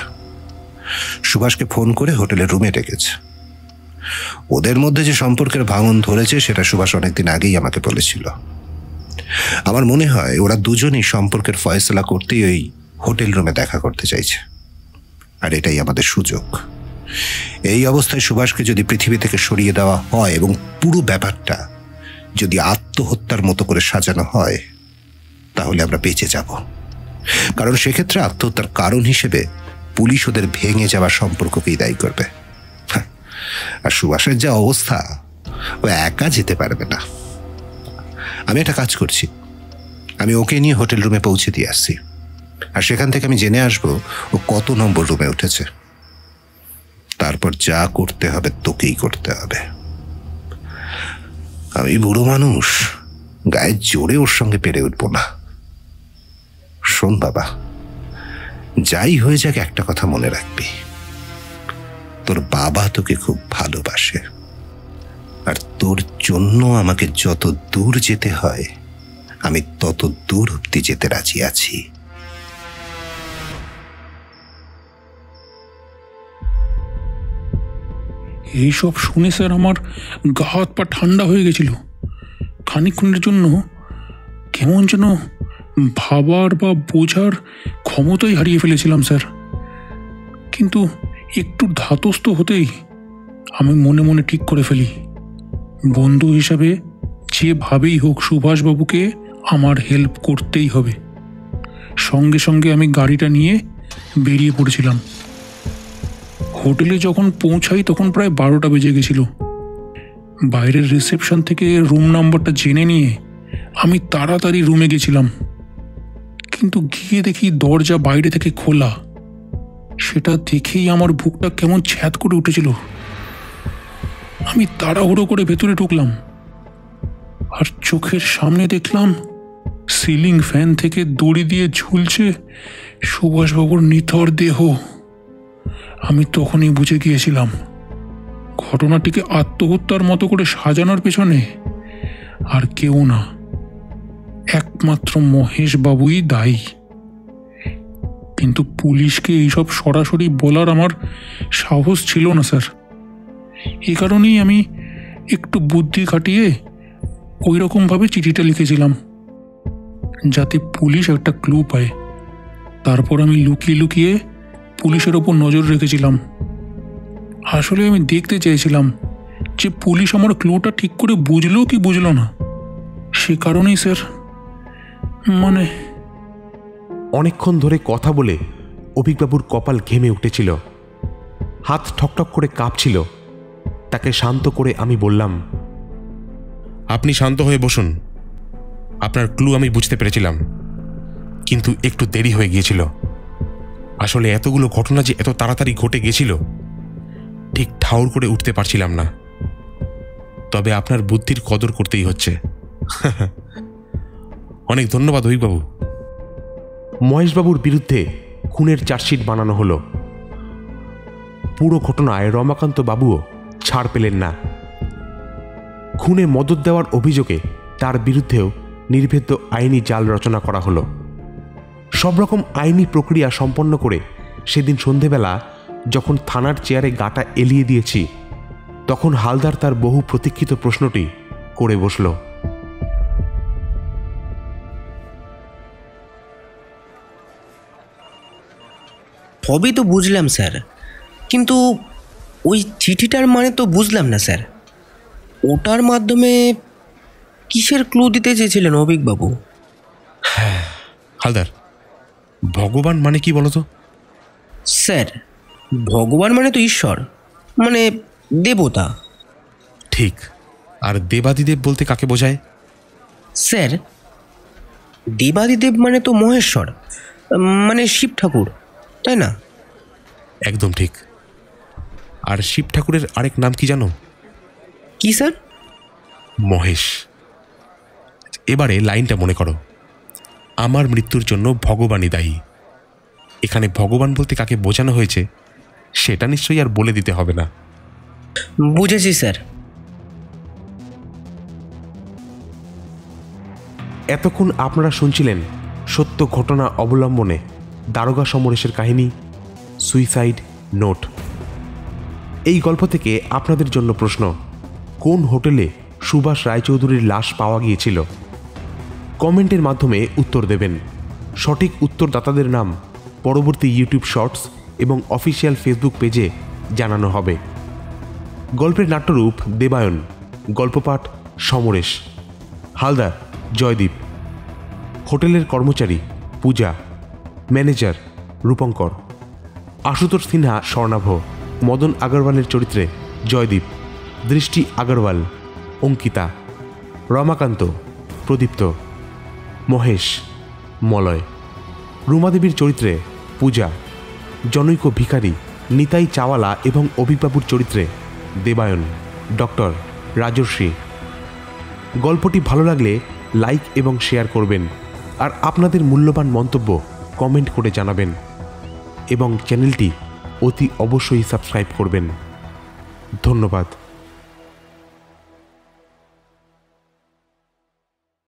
সুভাষকে ফোন করে হোটেলের রুমে ডেকেছে। ওদের মধ্যে যে সম্পর্কের ভাঙন ধরেছে সেটা সুভাষ অনেকদিন আগেই আমাকে বলেছিল। আমার মনে হয় ওরা দুজনই সম্পর্কের ফয়সলা করতেই ওই হোটেল রুমে দেখা করতে চাইছে। আর এটাই আমাদের সুযোগ। এই অবস্থায় সুভাষকে যদি পৃথিবী থেকে সরিয়ে দেওয়া হয় এবং পুরো ব্যাপারটা যদি আত্মহত্যার মতো করে সাজানো হয়, তাহলে আমরা বেঁচে যাব। কারণ সেক্ষেত্রে আত্মহত্যার কারণ হিসেবে পুলিশ ওদের ভেঙে যাওয়া সম্পর্ককেই দায়ী করবে। আর সুভাষের যা অবস্থা, ও একা যেতে পারবে না। আমি একটা কাজ করছি, আমি ওকে নিয়ে হোটেল রুমে পৌঁছে দিয়ে আসছি, আর সেখান থেকে আমি জেনে আসবো ও কত নম্বর রুমে উঠেছে। তারপর যা করতে হবে তোকেই করতে হবে। আমি বুড়ো মানুষ, গায়ে জোরে ওর সঙ্গে পেরে উঠবো না। শোন বাবা, যাই হয়ে যাক একটা কথা মনে রাখবি, তোর বাবা তোকে খুব ভালোবাসে, আর তোর জন্য আমাকে যত দূর যেতে হয় আমি তত দূর অব্দি যেতে রাজি আছি। এইসব শুনে স্যার আমার গা হাত পা ঠান্ডা হয়ে গেছিল। খানিকক্ষণের জন্য কেমন যেন ভাবার বা বোঝার ক্ষমতাই হারিয়ে ফেলেছিলাম স্যার। কিন্তু একটু ধাতস্থ হতেই আমি মনে মনে ঠিক করে ফেলি, বন্ধু হিসাবে যেভাবেই হোক সুভাষবাবুকে আমার হেল্প করতেই হবে। সঙ্গে সঙ্গে আমি গাড়িটা নিয়ে বেরিয়ে পড়েছিলাম। হোটেলে যখন পৌঁছাই তখন প্রায় 12টা বেজে গেছিল। বাইরের রিসেপশন থেকে রুম নাম্বারটা জেনে নিয়ে আমি তাড়াতাড়ি রুমে গেছিলাম, কিন্তু গিয়ে দেখি দরজা বাইরে থেকে খোলা। সেটা দেখেই আমার বুকটা কেমন ছ্যাদ করে উঠেছিল। আমি তাড়াহুড়ো করে ভেতরে ঢুকলাম, আর চোখের সামনে দেখলাম সিলিং ফ্যান থেকে দড়ি দিয়ে ঝুলছে সুভাষবাবুর নিথর দেহ। আমি তখনই বুঝে গিয়েছিলাম ঘটনাটিকে আত্মহত্যার মতো করে সাজানোর পেছনে আর কেউ না, একমাত্র মহেশ বাবুই দায়ী। কিন্তু পুলিশকে এইসব সরাসরি বলার আমার সাহস ছিল না স্যার। এই কারণেই আমি একটু বুদ্ধি খাটিয়ে ওই রকমভাবে চিঠিটা লিখেছিলাম, যাতে পুলিশ একটা ক্লু পায়। তারপর আমি লুকিয়ে লুকিয়ে পুলিশের ওপর নজর রেখেছিলাম। আসলে আমি দেখতে চেয়েছিলাম যে পুলিশ আমার ক্লুটা ঠিক করে বুঝলো কি বুঝলো না। সে কারণেই স্যার, মানে অনেকক্ষণ ধরে কথা বলে অভিকবাবুর কপাল ঘেমে উঠেছিল, হাত ঠকঠক করে কাঁপছিল। তাকে শান্ত করে আমি বললাম, আপনি শান্ত হয়ে বসুন। আপনার ক্লু আমি বুঝতে পেরেছিলাম, কিন্তু একটু দেরি হয়ে গিয়েছিল। আসলে এতগুলো ঘটনা যে এত তাড়াতাড়ি ঘটে গেছিল ঠিক ঠাউর করে উঠতে পারছিলাম না। তবে আপনার বুদ্ধির কদর করতেই হচ্ছে। অনেক ধন্যবাদ অভিকবাবু। মহেশবাবুর বিরুদ্ধে খুনের চার্জশিট বানানো হলো। পুরো ঘটনায় রমাকান্ত বাবুও ছাড় পেলেন না। খুনে মদত দেওয়ার অভিযোগে তার বিরুদ্ধেও নির্ভেদ্য আইনি জাল রচনা করা হলো। সব রকম আইনি প্রক্রিয়া সম্পন্ন করে সেদিন সন্ধেবেলা যখন থানার চেয়ারে গাটা এলিয়ে দিয়েছি, তখন হালদার তার বহু প্রতীক্ষিত প্রশ্নটি করে বসল। সবই তো বুঝলাম স্যার, কিন্তু ওই চিঠিটার মানে তো বুঝলাম না স্যার। ওটার মাধ্যমে কিসের ক্লু দিতে চেয়েছিলেন অভিকবাবু? হালদার, ভগবান মানে কি বলতো? স্যার, ভগবান মানে তো ঈশ্বর, মানে দেবতা। ঠিক। আর দেবাদিদেব বলতে কাকে বোঝায়? স্যার, দেবাদিদেব মানে তো মহেশ্বর, মানে শিব ঠাকুর, তাই না? একদম ঠিক। আর শিব ঠাকুরের আরেক নাম কি জানো? কি স্যার? মহেশ। এবারে লাইনটা মনে করো, আমার মৃত্যুর জন্য ভগবানই দায়ী। এখানে ভগবান বলতে কাকে বোঝানো হয়েছে সেটা নিশ্চয়ই আর বলে দিতে হবে না। বুঝেছি স্যার। এতক্ষণ আপনারা শুনছিলেন সত্য ঘটনা অবলম্বনে দারোগা সমরেশের কাহিনী সুইসাইড নোট। এই গল্প থেকে আপনাদের জন্য প্রশ্ন, কোন হোটেলে সুভাষ রায়চৌধুরীর লাশ পাওয়া গিয়েছিল? কমেন্টের মাধ্যমে উত্তর দেবেন। সঠিক উত্তরদাতাদের নাম পরবর্তী ইউটিউব শর্টস এবং অফিসিয়াল ফেসবুক পেজে জানানো হবে। গল্পের নাট্যরূপ দেবায়ন, গল্পপাঠ সমরেশ, হালদার জয়দীপ, হোটেলের কর্মচারী পূজা, ম্যানেজার রূপঙ্কর, আশুতোষ সিনহা স্বর্ণাভ, মদন আগরওয়ালের চরিত্রে জয়দীপ, দৃষ্টি আগরওয়াল অঙ্কিতা, রমাকান্ত প্রদীপ্ত, মহেশ, মলয়। রুমাদেবীর চরিত্রে পূজা, জনৈক ভিখারি নিতাই চাওয়ালা এবং অভিবাবুর চরিত্রে দেবায়ন, ডক্টর রাজর্ষি। গল্পটি ভালো লাগলে লাইক এবং শেয়ার করবেন, আর আপনাদের মূল্যবান মন্তব্য কমেন্ট করে জানাবেন, এবং চ্যানেলটি অতি অবশ্যই সাবস্ক্রাইব করবেন। ধন্যবাদ।